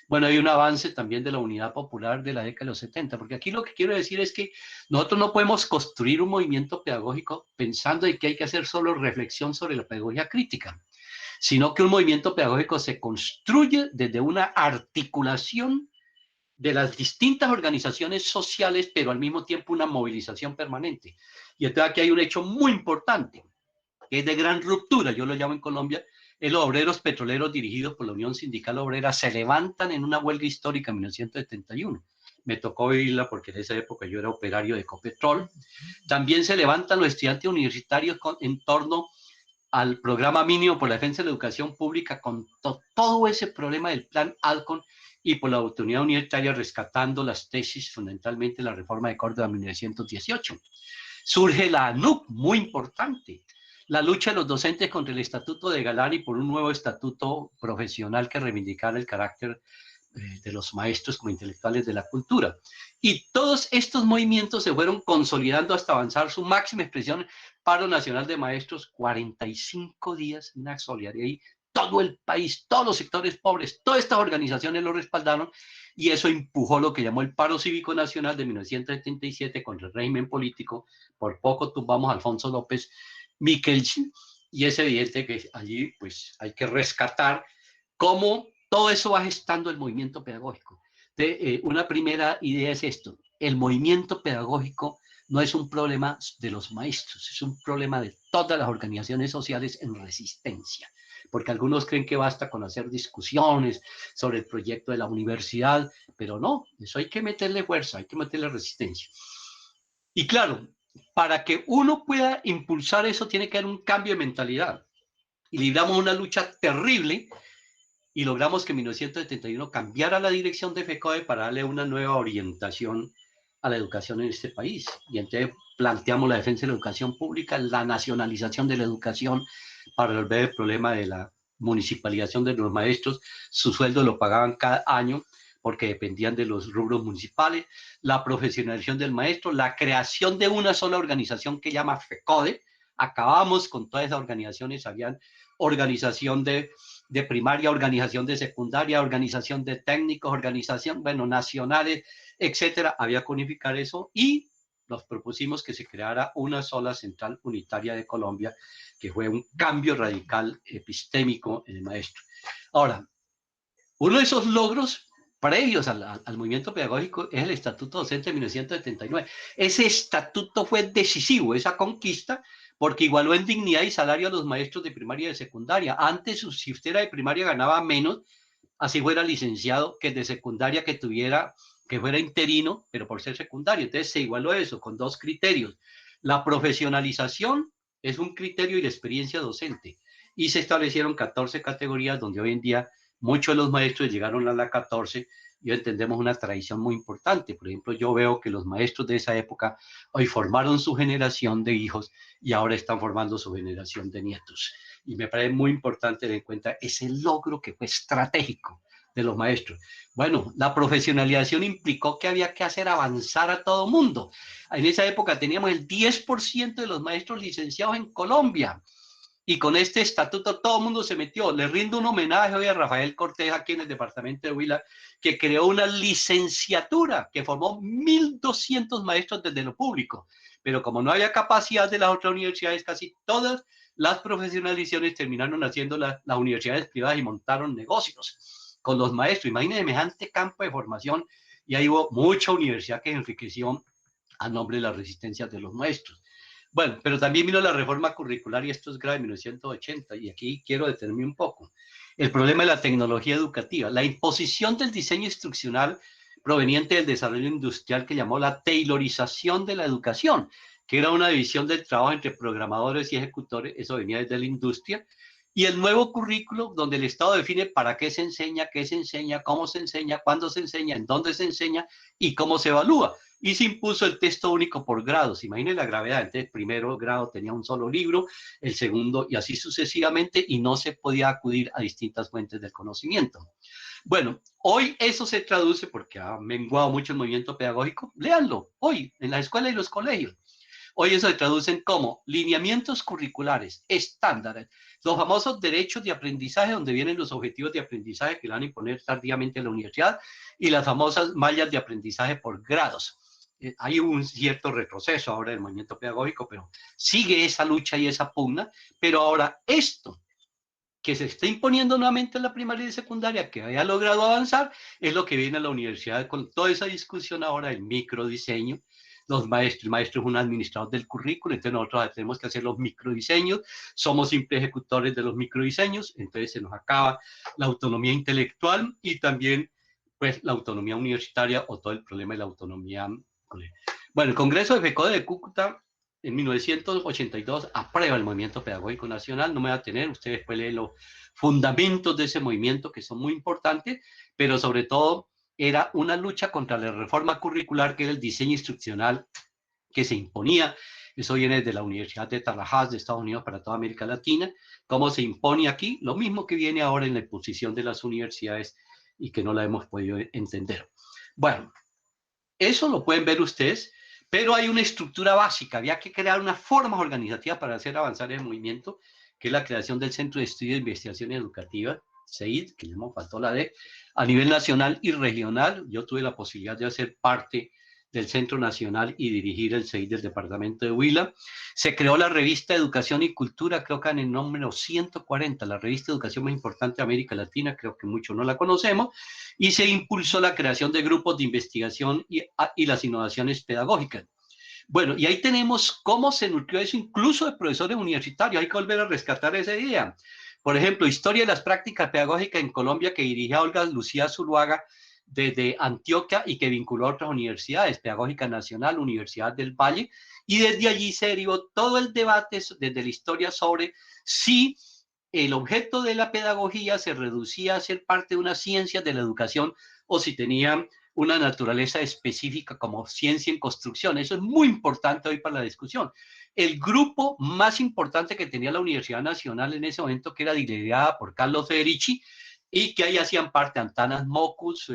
Bueno, hay un avance también de la unidad popular de la década de los 70, porque aquí lo que quiero decir es que nosotros no podemos construir un movimiento pedagógico pensando en que hay que hacer solo reflexión sobre la pedagogía crítica, sino que un movimiento pedagógico se construye desde una articulación de las distintas organizaciones sociales, pero al mismo tiempo una movilización permanente. Y entonces aquí hay un hecho muy importante, que es de gran ruptura, yo lo llamo en Colombia, los obreros petroleros dirigidos por la Unión Sindical Obrera se levantan en una huelga histórica en 1971. Me tocó vivirla porque en esa época yo era operario de Ecopetrol. También se levantan los estudiantes universitarios en torno al programa mínimo por la defensa de la educación pública con todo ese problema del plan Alcon y por la autonomía universitaria rescatando las tesis, fundamentalmente la reforma de Córdoba en 1918. Surge la ANUC, muy importante, la lucha de los docentes contra el estatuto de Galán y por un nuevo estatuto profesional que reivindicara el carácter de los maestros como intelectuales de la cultura. Y todos estos movimientos se fueron consolidando hasta avanzar su máxima expresión, paro nacional de maestros, 45 días, una solidaridad y todo el país, todos los sectores pobres, todas estas organizaciones lo respaldaron y eso empujó lo que llamó el paro cívico nacional de 1977 contra el régimen político. Por poco tumbamos a Alfonso López Michelsen, y es evidente que allí pues hay que rescatar cómo todo eso va gestando el movimiento pedagógico. Una primera idea es esto: el movimiento pedagógico no es un problema de los maestros, es un problema de todas las organizaciones sociales en resistencia, porque algunos creen que basta con hacer discusiones sobre el proyecto de la universidad, pero no, eso hay que meterle fuerza, hay que meterle resistencia. Y claro, para que uno pueda impulsar eso tiene que haber un cambio de mentalidad. Y libramos una lucha terrible y logramos que en 1971 cambiara la dirección de FECODE para darle una nueva orientación a la educación en este país. Y entonces planteamos la defensa de la educación pública, la nacionalización de la educación para resolver el problema de la municipalización de los maestros. Su sueldo lo pagaban cada año porque dependían de los rubros municipales, la profesionalización del maestro, la creación de una sola organización que llama FECODE. Acabamos con todas esas organizaciones, habían organización de primaria, organización de secundaria, organización de técnicos, organización, bueno, nacionales, etcétera. Había que unificar eso y nos propusimos que se creara una sola central unitaria de Colombia, que fue un cambio radical epistémico en el maestro. Ahora, uno de esos logros previos al movimiento pedagógico es el Estatuto Docente de 1979. Ese estatuto fue decisivo, esa conquista, porque igualó en dignidad y salario a los maestros de primaria y de secundaria. Antes, si usted era de primaria, ganaba menos, así fuera licenciado, que de secundaria que fuera interino, pero por ser secundario. Entonces se igualó eso con dos criterios. La profesionalización es un criterio y la experiencia docente. Y se establecieron 14 categorías donde hoy en día muchos de los maestros llegaron a la 14 y entendemos una tradición muy importante. Por ejemplo, yo veo que los maestros de esa época hoy formaron su generación de hijos y ahora están formando su generación de nietos. Y me parece muy importante tener en cuenta ese logro que fue estratégico de los maestros. Bueno, la profesionalización implicó que había que hacer avanzar a todo mundo. En esa época teníamos el 10% de los maestros licenciados en Colombia. Y con este estatuto todo el mundo se metió. Le rindo un homenaje hoy a Rafael Cortés aquí en el departamento de Huila, que creó una licenciatura que formó 1.200 maestros desde lo público. Pero como no había capacidad de las otras universidades, casi todas las profesionalizaciones terminaron haciendo las universidades privadas y montaron negocios con los maestros. Imagínense semejante campo de formación y ahí hubo mucha universidad que enriqueció a nombre de las resistencias de los maestros. Bueno, pero también vino la reforma curricular y esto es grave, en 1980, y aquí quiero detenerme un poco. El problema de la tecnología educativa, la imposición del diseño instruccional proveniente del desarrollo industrial que llamó la taylorización de la educación, que era una división del trabajo entre programadores y ejecutores, eso venía desde la industria, y el nuevo currículo donde el Estado define para qué se enseña, cómo se enseña, cuándo se enseña, en dónde se enseña y cómo se evalúa. Y se impuso el texto único por grados. Imaginen la gravedad. Entonces, el primero grado tenía un solo libro, el segundo y así sucesivamente, y no se podía acudir a distintas fuentes del conocimiento. Bueno, hoy eso se traduce, porque ha menguado mucho el movimiento pedagógico, léanlo, hoy, en las escuelas y los colegios. Hoy eso se traducen como lineamientos curriculares, estándares, los famosos derechos de aprendizaje, donde vienen los objetivos de aprendizaje que le van a imponer tardíamente en la universidad, y las famosas mallas de aprendizaje por grados. Hay un cierto retroceso ahora del movimiento pedagógico, pero sigue esa lucha y esa pugna. Pero ahora esto que se está imponiendo nuevamente en la primaria y secundaria, que haya logrado avanzar, es lo que viene a la universidad con toda esa discusión ahora del microdiseño. Los maestros, el maestro es un administrador del currículo, entonces nosotros tenemos que hacer los microdiseños, somos simples ejecutores de los microdiseños, entonces se nos acaba la autonomía intelectual y también pues la autonomía universitaria o todo el problema de la autonomía. Bueno, el Congreso de FECODE de Cúcuta en 1982 aprueba el movimiento pedagógico nacional. No me va a tener, ustedes después leen los fundamentos de ese movimiento que son muy importantes, pero sobre todo era una lucha contra la reforma curricular, que era el diseño instruccional que se imponía. Eso viene de la Universidad de Tallahassee de Estados Unidos para toda América Latina. ¿Cómo se impone aquí? Lo mismo que viene ahora en la imposición de las universidades y que no la hemos podido entender. Bueno, eso lo pueden ver ustedes, pero hay una estructura básica. Había que crear una forma organizativa para hacer avanzar el movimiento, que es la creación del Centro de Estudio de Investigaciones Educativas, CEID, que ya me faltó la D, a nivel nacional y regional. Yo tuve la posibilidad de hacer parte del Centro Nacional y dirigir el CEI del departamento de Huila. Se creó la revista Educación y Cultura, creo que en el número 140, la revista de educación más importante de América Latina, creo que muchos no la conocemos, y se impulsó la creación de grupos de investigación y las innovaciones pedagógicas. Bueno, y ahí tenemos cómo se nutrió eso incluso de profesores universitarios. Hay que volver a rescatar esa idea. Por ejemplo, Historia de las prácticas pedagógicas en Colombia, que dirigía Olga Lucía Zuluaga desde Antioquia y que vinculó a otras universidades, Pedagógica Nacional, Universidad del Valle, y desde allí se derivó todo el debate desde la historia sobre si el objeto de la pedagogía se reducía a ser parte de una ciencia de la educación o si tenía una naturaleza específica como ciencia en construcción. Eso es muy importante hoy para la discusión. El grupo más importante que tenía la Universidad Nacional en ese momento, que era liderada por Carlos Federici, y que ahí hacían parte Antanas Mocus,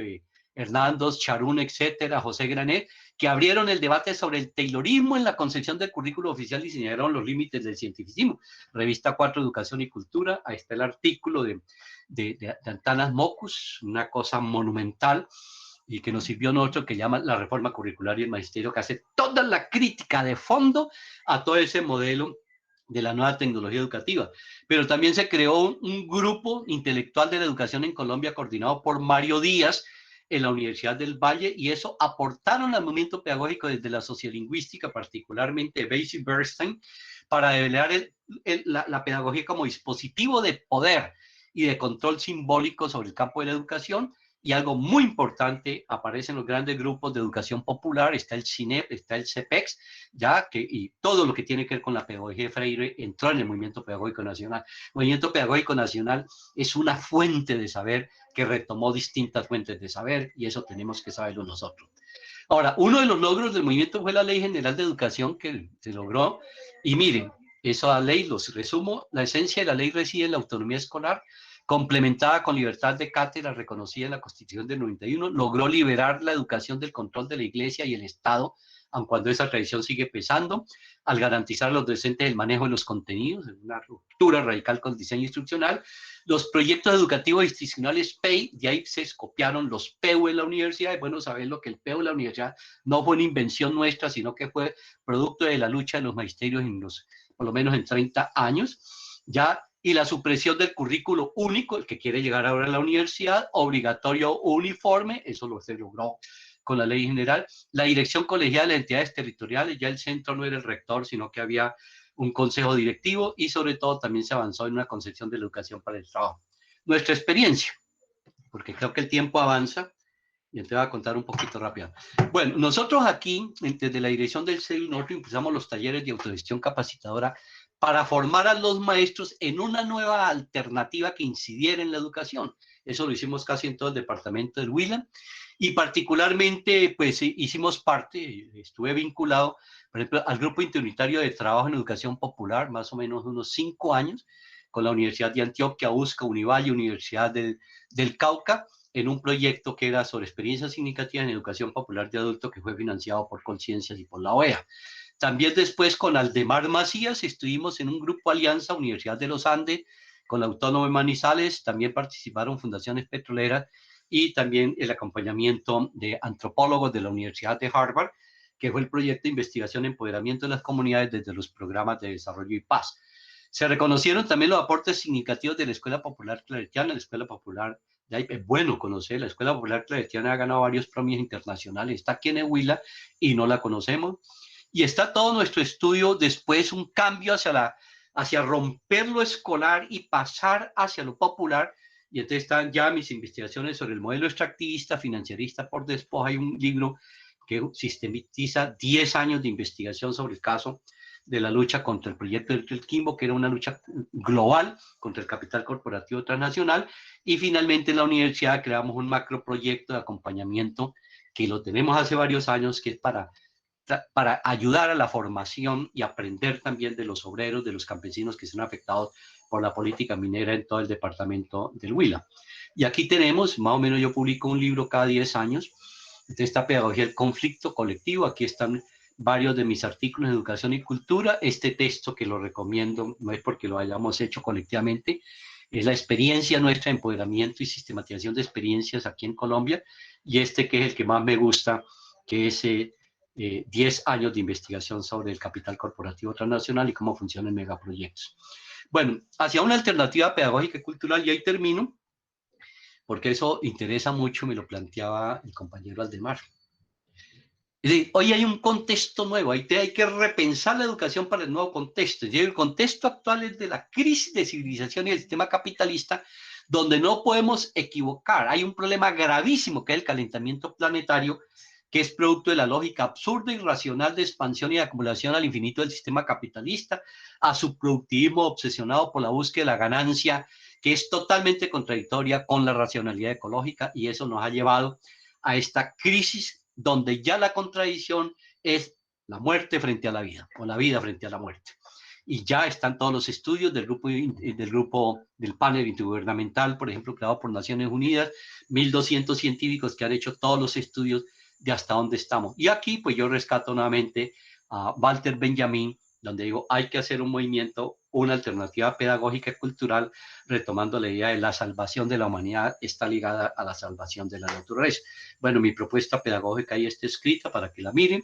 Hernandos, Charún, etcétera, José Granet, que abrieron el debate sobre el taylorismo en la concepción del currículo oficial y señalaron los límites del cientificismo. Revista 4, Educación y Cultura, ahí está el artículo de Antanas Mocus, una cosa monumental, y que nos sirvió a nosotros, que llama la reforma curricular y el magisterio, que hace toda la crítica de fondo a todo ese modelo de la nueva tecnología educativa. Pero también se creó un grupo intelectual de la educación en Colombia coordinado por Mario Díaz en la Universidad del Valle, y eso aportaron al movimiento pedagógico desde la sociolingüística, particularmente Basie Bernstein, para develar la pedagogía como dispositivo de poder y de control simbólico sobre el campo de la educación. Y algo muy importante, aparecen los grandes grupos de educación popular, está el CINEP, está el CEPEX, ya que, y todo lo que tiene que ver con la pedagogía de Freire entró en el Movimiento Pedagógico Nacional. El Movimiento Pedagógico Nacional es una fuente de saber que retomó distintas fuentes de saber, y eso tenemos que saberlo nosotros. Ahora, uno de los logros del movimiento fue la Ley General de Educación que se logró, y miren, esa ley, los resumo, la esencia de la ley reside en la autonomía escolar, complementada con libertad de cátedra reconocida en la Constitución del 91, logró liberar la educación del control de la Iglesia y el Estado, aun cuando esa tradición sigue pesando, al garantizar a los docentes el manejo de los contenidos, una ruptura radical con el diseño instruccional. Los proyectos educativos institucionales PEI, de ahí se copiaron los PEU en la universidad. Es bueno saber lo que el PEU en la universidad no fue una invención nuestra, sino que fue producto de la lucha de los magisterios por lo menos en 30 años, ya. Y la supresión del currículo único, el que quiere llegar ahora a la universidad, obligatorio uniforme, eso se logró con la ley general. La dirección colegial de entidades territoriales, ya el centro no era el rector, sino que había un consejo directivo, y sobre todo también se avanzó en una concepción de la educación para el trabajo. Nuestra experiencia, porque creo que el tiempo avanza, y te voy a contar un poquito rápido. Bueno, nosotros aquí, desde la dirección del CEI, nosotros impulsamos los talleres de autogestión capacitadora para formar a los maestros en una nueva alternativa que incidiera en la educación. Eso lo hicimos casi en todo el departamento del Huila, y particularmente, pues, hicimos parte, estuve vinculado, por ejemplo, al Grupo Interunitario de Trabajo en Educación Popular, más o menos unos 5 años, con la Universidad de Antioquia, USCA, Univalle, Universidad del Cauca, en un proyecto que era sobre experiencias significativas en educación popular de adultos, que fue financiado por Conciencias y por la OEA. También después con Aldemar Macías estuvimos en un grupo alianza Universidad de los Andes, con la Autónoma de Manizales, también participaron fundaciones petroleras y también el acompañamiento de antropólogos de la Universidad de Harvard, que fue el proyecto de investigación y empoderamiento de las comunidades desde los programas de desarrollo y paz. Se reconocieron también los aportes significativos de la Escuela Popular Claretiana, la Escuela Popular. Es bueno conocer, la Escuela Popular Claretiana ha ganado varios premios internacionales, está aquí en Huila y no la conocemos. Y está todo nuestro estudio después, un cambio hacia romper lo escolar y pasar hacia lo popular. Y entonces están ya mis investigaciones sobre el modelo extractivista, financierista por despojo. Hay un libro que sistematiza 10 años de investigación sobre el caso de la lucha contra el proyecto del Quimbo, que era una lucha global contra el capital corporativo transnacional. Y finalmente en la universidad creamos un macroproyecto de acompañamiento que lo tenemos hace varios años, que es para ayudar a la formación y aprender también de los obreros, de los campesinos que son afectados por la política minera en todo el departamento del Huila. Y aquí tenemos, más o menos yo publico un libro cada 10 años, de esta pedagogía del conflicto colectivo. Aquí están varios de mis artículos en educación y cultura. Este texto, que lo recomiendo, no es porque lo hayamos hecho colectivamente, es la experiencia nuestra, empoderamiento y sistematización de experiencias aquí en Colombia, y este que es el que más me gusta, que es 10 años de investigación sobre el capital corporativo transnacional y cómo funcionan megaproyectos. Bueno, hacia una alternativa pedagógica y cultural, y ahí termino, porque eso interesa mucho, me lo planteaba el compañero Aldemar. Es decir, hoy hay un contexto nuevo, hay que repensar la educación para el nuevo contexto. Y el contexto actual es de la crisis de civilización y el sistema capitalista, donde no podemos equivocar. Hay un problema gravísimo que es el calentamiento planetario, que es producto de la lógica absurda y irracional de expansión y acumulación al infinito del sistema capitalista, a su productivismo obsesionado por la búsqueda de la ganancia, que es totalmente contradictoria con la racionalidad ecológica, y eso nos ha llevado a esta crisis donde ya la contradicción es la muerte frente a la vida, o la vida frente a la muerte. Y ya están todos los estudios del grupo del panel intergubernamental, por ejemplo, creado por Naciones Unidas, 1.200 científicos que han hecho todos los estudios de hasta dónde estamos. Y aquí, pues yo rescato nuevamente a Walter Benjamin, donde digo, hay que hacer un movimiento, una alternativa pedagógica y cultural, retomando la idea de la salvación de la humanidad, está ligada a la salvación de la naturaleza. Bueno, mi propuesta pedagógica ahí está escrita para que la miren.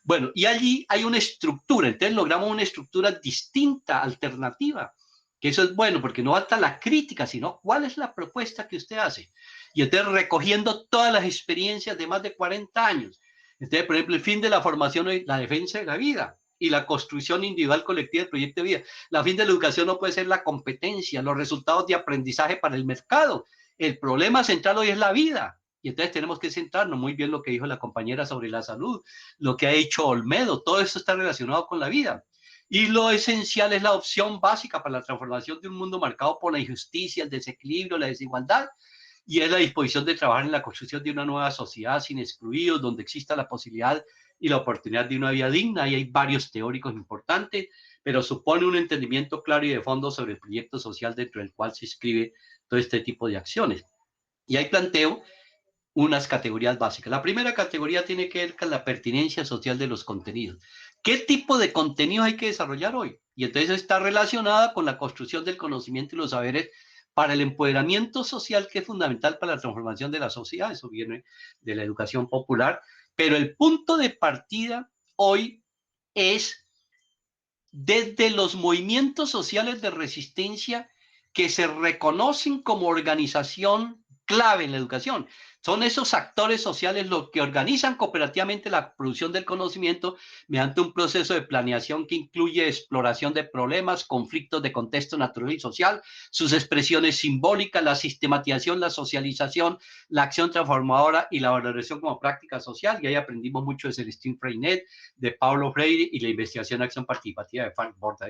Bueno, y allí hay una estructura, entonces logramos una estructura distinta, alternativa, que eso es bueno, porque no falta la crítica, sino cuál es la propuesta que usted hace. Y entonces recogiendo todas las experiencias de más de 40 años. Entonces, por ejemplo, el fin de la formación es la defensa de la vida y la construcción individual colectiva del proyecto de vida. La fin de la educación no puede ser la competencia, los resultados de aprendizaje para el mercado. El problema central hoy es la vida. Y entonces tenemos que centrarnos muy bien lo que dijo la compañera sobre la salud, lo que ha hecho Olmedo, todo eso está relacionado con la vida. Y lo esencial es la opción básica para la transformación de un mundo marcado por la injusticia, el desequilibrio, la desigualdad, y es la disposición de trabajar en la construcción de una nueva sociedad sin excluidos, donde exista la posibilidad y la oportunidad de una vida digna. Y hay varios teóricos importantes, pero supone un entendimiento claro y de fondo sobre el proyecto social dentro del cual se inscribe todo este tipo de acciones. Y ahí planteo unas categorías básicas. La primera categoría tiene que ver con la pertinencia social de los contenidos. ¿Qué tipo de contenidos hay que desarrollar hoy? Y entonces está relacionada con la construcción del conocimiento y los saberes para el empoderamiento social, que es fundamental para la transformación de la sociedad. Eso viene de la educación popular. Pero el punto de partida hoy es desde los movimientos sociales de resistencia que se reconocen como organización clave en la educación. Son esos actores sociales los que organizan cooperativamente la producción del conocimiento mediante un proceso de planeación que incluye exploración de problemas, conflictos de contexto natural y social, sus expresiones simbólicas, la sistematización, la socialización, la acción transformadora y la valoración como práctica social. Y ahí aprendimos mucho de Celestín Freinet, de Paulo Freire y la investigación acción participativa de Frank Borda.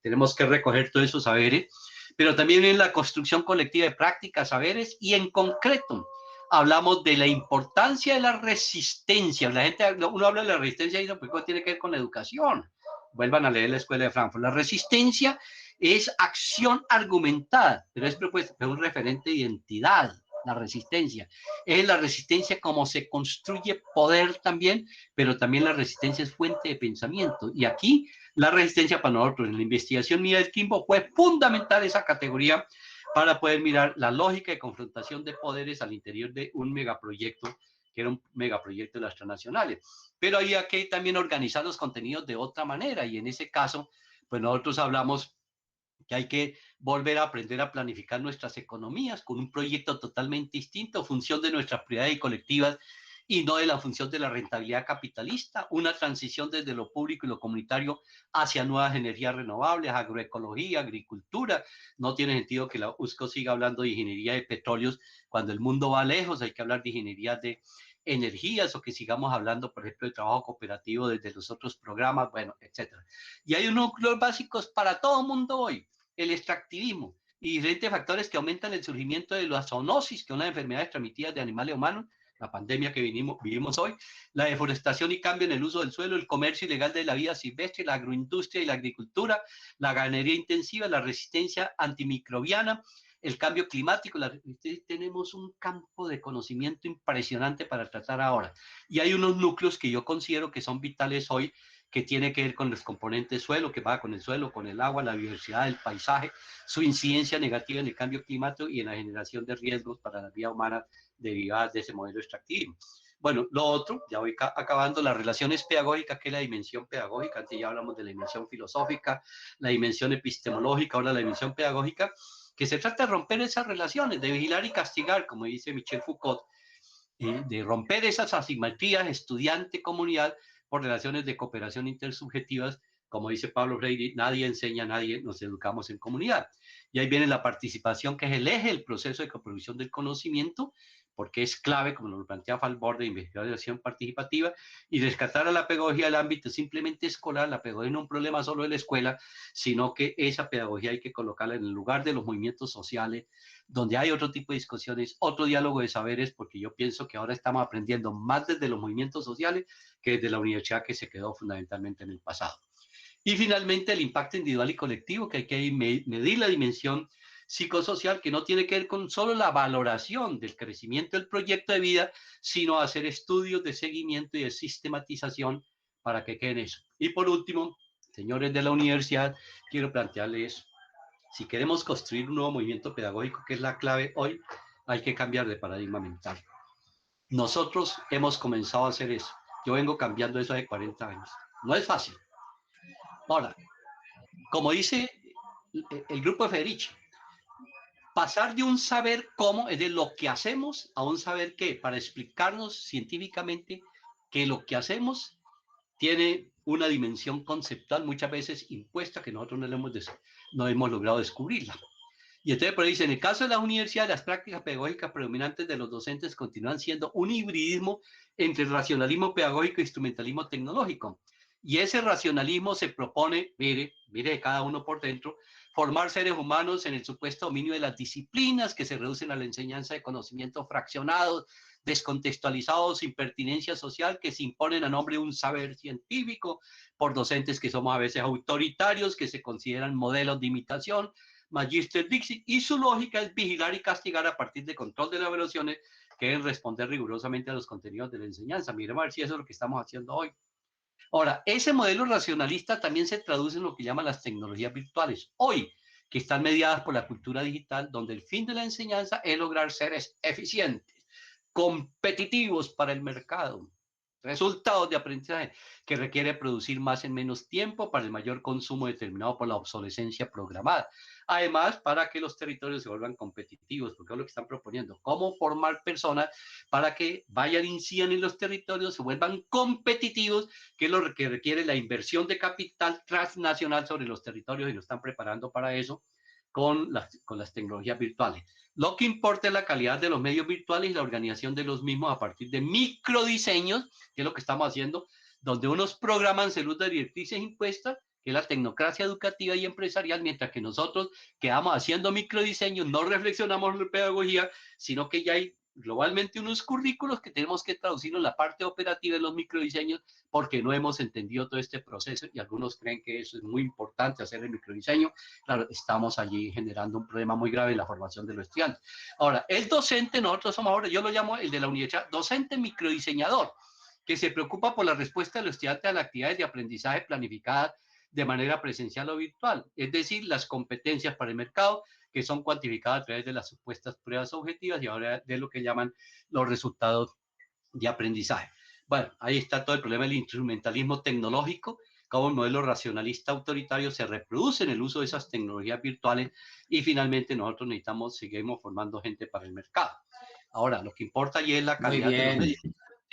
Tenemos que recoger todos esos saberes, pero también en la construcción colectiva de prácticas, saberes, y en concreto hablamos de la importancia de la resistencia. La gente, uno habla de la resistencia y dice, pues, ¿qué tiene que ver con la educación? Vuelvan a leer la Escuela de Frankfurt. La resistencia es acción argumentada, pero es propuesta, es un referente de identidad. La resistencia es la resistencia como se construye poder también, pero también la resistencia es fuente de pensamiento. Y aquí la resistencia para nosotros en la investigación mía del Kimbo fue fundamental esa categoría para poder mirar la lógica de confrontación de poderes al interior de un megaproyecto, que era un megaproyecto de las transnacionales. Pero había que también organizar los contenidos de otra manera, y en ese caso, pues nosotros hablamos que hay que volver a aprender a planificar nuestras economías con un proyecto totalmente distinto, función de nuestras prioridades colectivas y no de la función de la rentabilidad capitalista, una transición desde lo público y lo comunitario hacia nuevas energías renovables, agroecología, agricultura. No tiene sentido que la USCO siga hablando de ingeniería de petróleos cuando el mundo va lejos, hay que hablar de ingeniería de energías, o que sigamos hablando, por ejemplo, de trabajo cooperativo desde los otros programas, bueno, etcétera. Y hay unos núcleos básicos para todo el mundo hoy: el extractivismo y diferentes factores que aumentan el surgimiento de la zoonosis, que es una enfermedad transmitida de animales a humanos, la pandemia que vivimos hoy, la deforestación y cambio en el uso del suelo, el comercio ilegal de la vida silvestre, la agroindustria y la agricultura, la ganadería intensiva, la resistencia antimicrobiana, el cambio climático. Tenemos un campo de conocimiento impresionante para tratar ahora. Y hay unos núcleos que yo considero que son vitales hoy, que tiene que ver con los componentes suelo, que va con el suelo, con el agua, la biodiversidad del paisaje, su incidencia negativa en el cambio climático y en la generación de riesgos para la vida humana derivadas de ese modelo extractivismo. Bueno, lo otro, ya voy acabando, las relaciones pedagógicas, que es la dimensión pedagógica. Antes ya hablamos de la dimensión filosófica, la dimensión epistemológica, ahora la dimensión pedagógica, que se trata de romper esas relaciones, de vigilar y castigar, como dice Michel Foucault, de romper esas asimetrías estudiante-comunidad por relaciones de cooperación intersubjetivas. Como dice Pablo Freire, nadie enseña a nadie, nos educamos en comunidad. Y ahí viene la participación, que es el eje del proceso de coproducción del conocimiento, porque es clave, como lo plantea Falborde, de investigación participativa, y rescatar a la pedagogía del ámbito simplemente escolar. La pedagogía no es un problema solo de la escuela, sino que esa pedagogía hay que colocarla en el lugar de los movimientos sociales, donde hay otro tipo de discusiones, otro diálogo de saberes, porque yo pienso que ahora estamos aprendiendo más desde los movimientos sociales que desde la universidad, que se quedó fundamentalmente en el pasado. Y finalmente el impacto individual y colectivo, que hay que medir la dimensión psicosocial, que no tiene que ver con solo la valoración del crecimiento del proyecto de vida, sino hacer estudios de seguimiento y de sistematización para que queden eso. Y por último, señores de la universidad, quiero plantearles, si queremos construir un nuevo movimiento pedagógico, que es la clave hoy, hay que cambiar de paradigma mental. Nosotros hemos comenzado a hacer eso. Yo vengo cambiando eso de 40 años. No es fácil. Ahora, como dice el grupo de Federici, pasar de un saber cómo, es de lo que hacemos, a un saber qué, para explicarnos científicamente que lo que hacemos tiene una dimensión conceptual muchas veces impuesta, que nosotros no hemos logrado descubrirla. Y entonces, por ahí dice, en el caso de la universidad, las prácticas pedagógicas predominantes de los docentes continúan siendo un hibridismo entre racionalismo pedagógico e instrumentalismo tecnológico. Y ese racionalismo se propone, mire cada uno por dentro, formar seres humanos en el supuesto dominio de las disciplinas, que se reducen a la enseñanza de conocimientos fraccionados, descontextualizados, sin pertinencia social, que se imponen a nombre de un saber científico por docentes que somos a veces autoritarios, que se consideran modelos de imitación, Magister Dixit, y su lógica es vigilar y castigar a partir de control de las evaluaciones que deben responder rigurosamente a los contenidos de la enseñanza. Miremos a ver si eso es lo que estamos haciendo hoy. Ahora, ese modelo racionalista también se traduce en lo que llaman las tecnologías virtuales. Hoy, que están mediadas por la cultura digital, donde el fin de la enseñanza es lograr seres eficientes, competitivos para el mercado, resultados de aprendizaje que requiere producir más en menos tiempo para el mayor consumo determinado por la obsolescencia programada. Además, para que los territorios se vuelvan competitivos, porque es lo que están proponiendo, cómo formar personas para que vayan, incidan en los territorios, se vuelvan competitivos, que es lo que requiere la inversión de capital transnacional sobre los territorios, y lo están preparando para eso con las tecnologías virtuales. Lo que importa es la calidad de los medios virtuales y la organización de los mismos a partir de microdiseños, que es lo que estamos haciendo, donde unos programan según las directrices impuestas, que es la tecnocracia educativa y empresarial, mientras que nosotros quedamos haciendo microdiseños, no reflexionamos en pedagogía, sino que ya hay globalmente unos currículos que tenemos que traducir en la parte operativa de los microdiseños, porque no hemos entendido todo este proceso, y algunos creen que eso es muy importante, hacer el microdiseño. Claro, estamos allí generando un problema muy grave en la formación de los estudiantes. Ahora, el docente, nosotros somos ahora, yo lo llamo el de la universidad, docente microdiseñador, que se preocupa por la respuesta de los estudiantes a las actividades de aprendizaje planificadas de manera presencial o virtual, es decir, las competencias para el mercado, que son cuantificadas a través de las supuestas pruebas objetivas y ahora de lo que llaman los resultados de aprendizaje. Bueno, ahí está todo el problema del instrumentalismo tecnológico, cómo el modelo racionalista autoritario se reproduce en el uso de esas tecnologías virtuales, y finalmente nosotros seguimos formando gente para el mercado. Ahora, lo que importa allí es la calidad de los medios.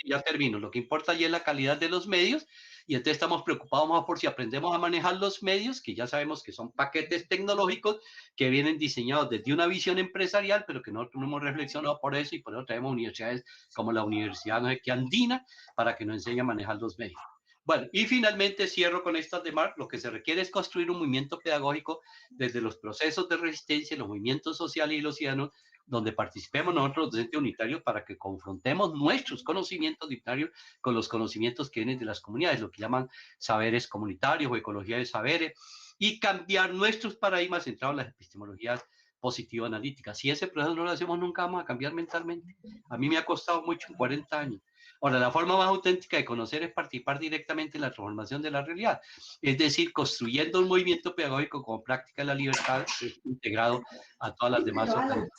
Ya termino. Lo que importa allí es la calidad de los medios, y entonces estamos preocupados más por si aprendemos a manejar los medios, que ya sabemos que son paquetes tecnológicos que vienen diseñados desde una visión empresarial, pero que nosotros no hemos reflexionado por eso, y por eso tenemos universidades como la Universidad no sé qué andina, para que nos enseñe a manejar los medios. Bueno, y finalmente cierro con estas demás. Lo que se requiere es construir un movimiento pedagógico desde los procesos de resistencia, los movimientos sociales y los ciudadanos, donde participemos nosotros los docentes unitarios para que confrontemos nuestros conocimientos unitarios con los conocimientos que vienen de las comunidades, lo que llaman saberes comunitarios o ecología de saberes, y cambiar nuestros paradigmas centrados en las epistemologías positivo-analíticas. Si ese proceso no lo hacemos, nunca vamos a cambiar mentalmente. A mí me ha costado mucho, 40 años. Ahora, la forma más auténtica de conocer es participar directamente en la transformación de la realidad, es decir, construyendo un movimiento pedagógico con práctica de la libertad integrado a todas las demás organizaciones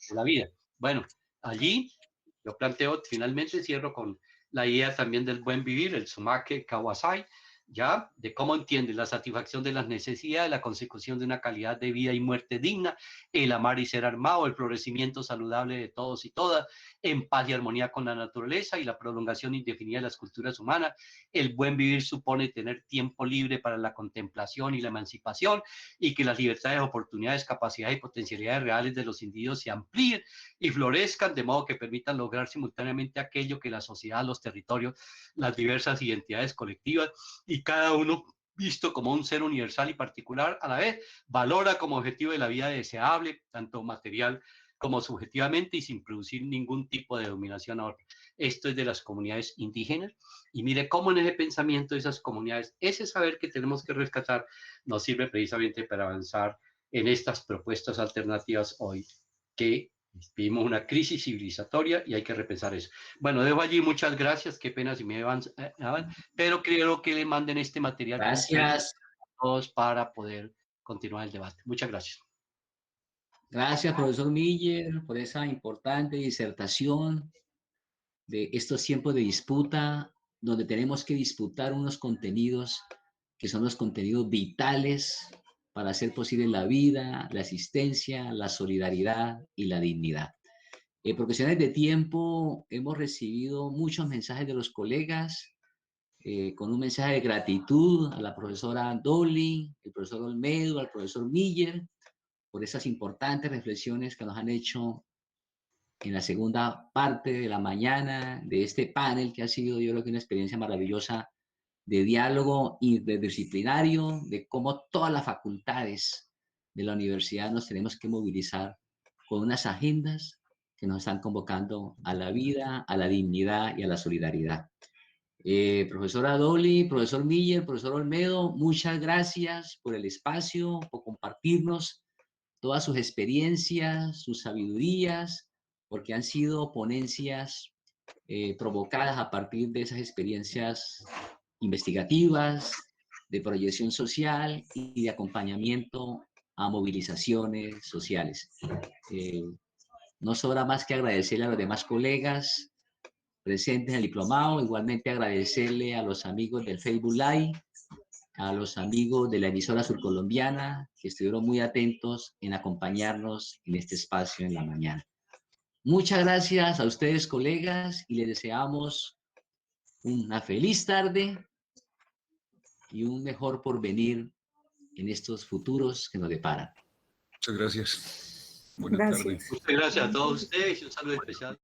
de la vida. Bueno, allí Yo planteo, finalmente cierro con la idea también del buen vivir, el Sumake Kawasai, ¿ya? De cómo entiende la satisfacción de las necesidades, la consecución de una calidad de vida y muerte digna, el amar y ser armado, el florecimiento saludable de todos y todas, en paz y armonía con la naturaleza y la prolongación indefinida de las culturas humanas. El buen vivir supone tener tiempo libre para la contemplación y la emancipación, y que las libertades, oportunidades, capacidades y potencialidades reales de los individuos se amplíen y florezcan de modo que permitan lograr simultáneamente aquello que la sociedad, los territorios, las diversas identidades colectivas y cada uno visto como un ser universal y particular a la vez, valora como objetivo de la vida deseable, tanto material como subjetivamente y sin producir ningún tipo de dominación a otro. Esto es de las comunidades indígenas y mire cómo en ese pensamiento de esas comunidades, ese saber que tenemos que rescatar nos sirve precisamente para avanzar en estas propuestas alternativas hoy que vivimos una crisis civilizatoria y hay que repensar eso. Bueno, dejo allí, muchas gracias, qué pena si me van, pero creo que le manden este material Gracias. a todos para poder continuar el debate. Muchas gracias. Gracias, profesor Miller, por esa importante disertación de estos tiempos de disputa, donde tenemos que disputar unos contenidos que son los contenidos vitales para hacer posible la vida, la existencia, la solidaridad y la dignidad. Por cuestiones de tiempo, hemos recibido muchos mensajes de los colegas, con un mensaje de gratitud a la profesora Dolly, el profesor Olmedo, al profesor Miller, por esas importantes reflexiones que nos han hecho en la segunda parte de la mañana de este panel, que ha sido, yo creo que una experiencia maravillosa de diálogo interdisciplinario, de cómo todas las facultades de la universidad nos tenemos que movilizar con unas agendas que nos están convocando a la vida, a la dignidad y a la solidaridad. Profesora Dolly, profesor Miller, profesor Olmedo, muchas gracias por el espacio, por compartirnos todas sus experiencias, sus sabidurías, porque han sido ponencias provocadas a partir de esas experiencias investigativas, de proyección social y de acompañamiento a movilizaciones sociales. No sobra más que agradecerle a los demás colegas presentes en el diplomado, igualmente agradecerle a los amigos del Facebook Live, a los amigos de la emisora surcolombiana que estuvieron muy atentos en acompañarnos en este espacio en la mañana. Muchas gracias a ustedes, colegas, y les deseamos una feliz tarde y un mejor porvenir en estos futuros que nos deparan. Muchas gracias. Buenas tardes. Muchas gracias a todos ustedes y un saludo especial.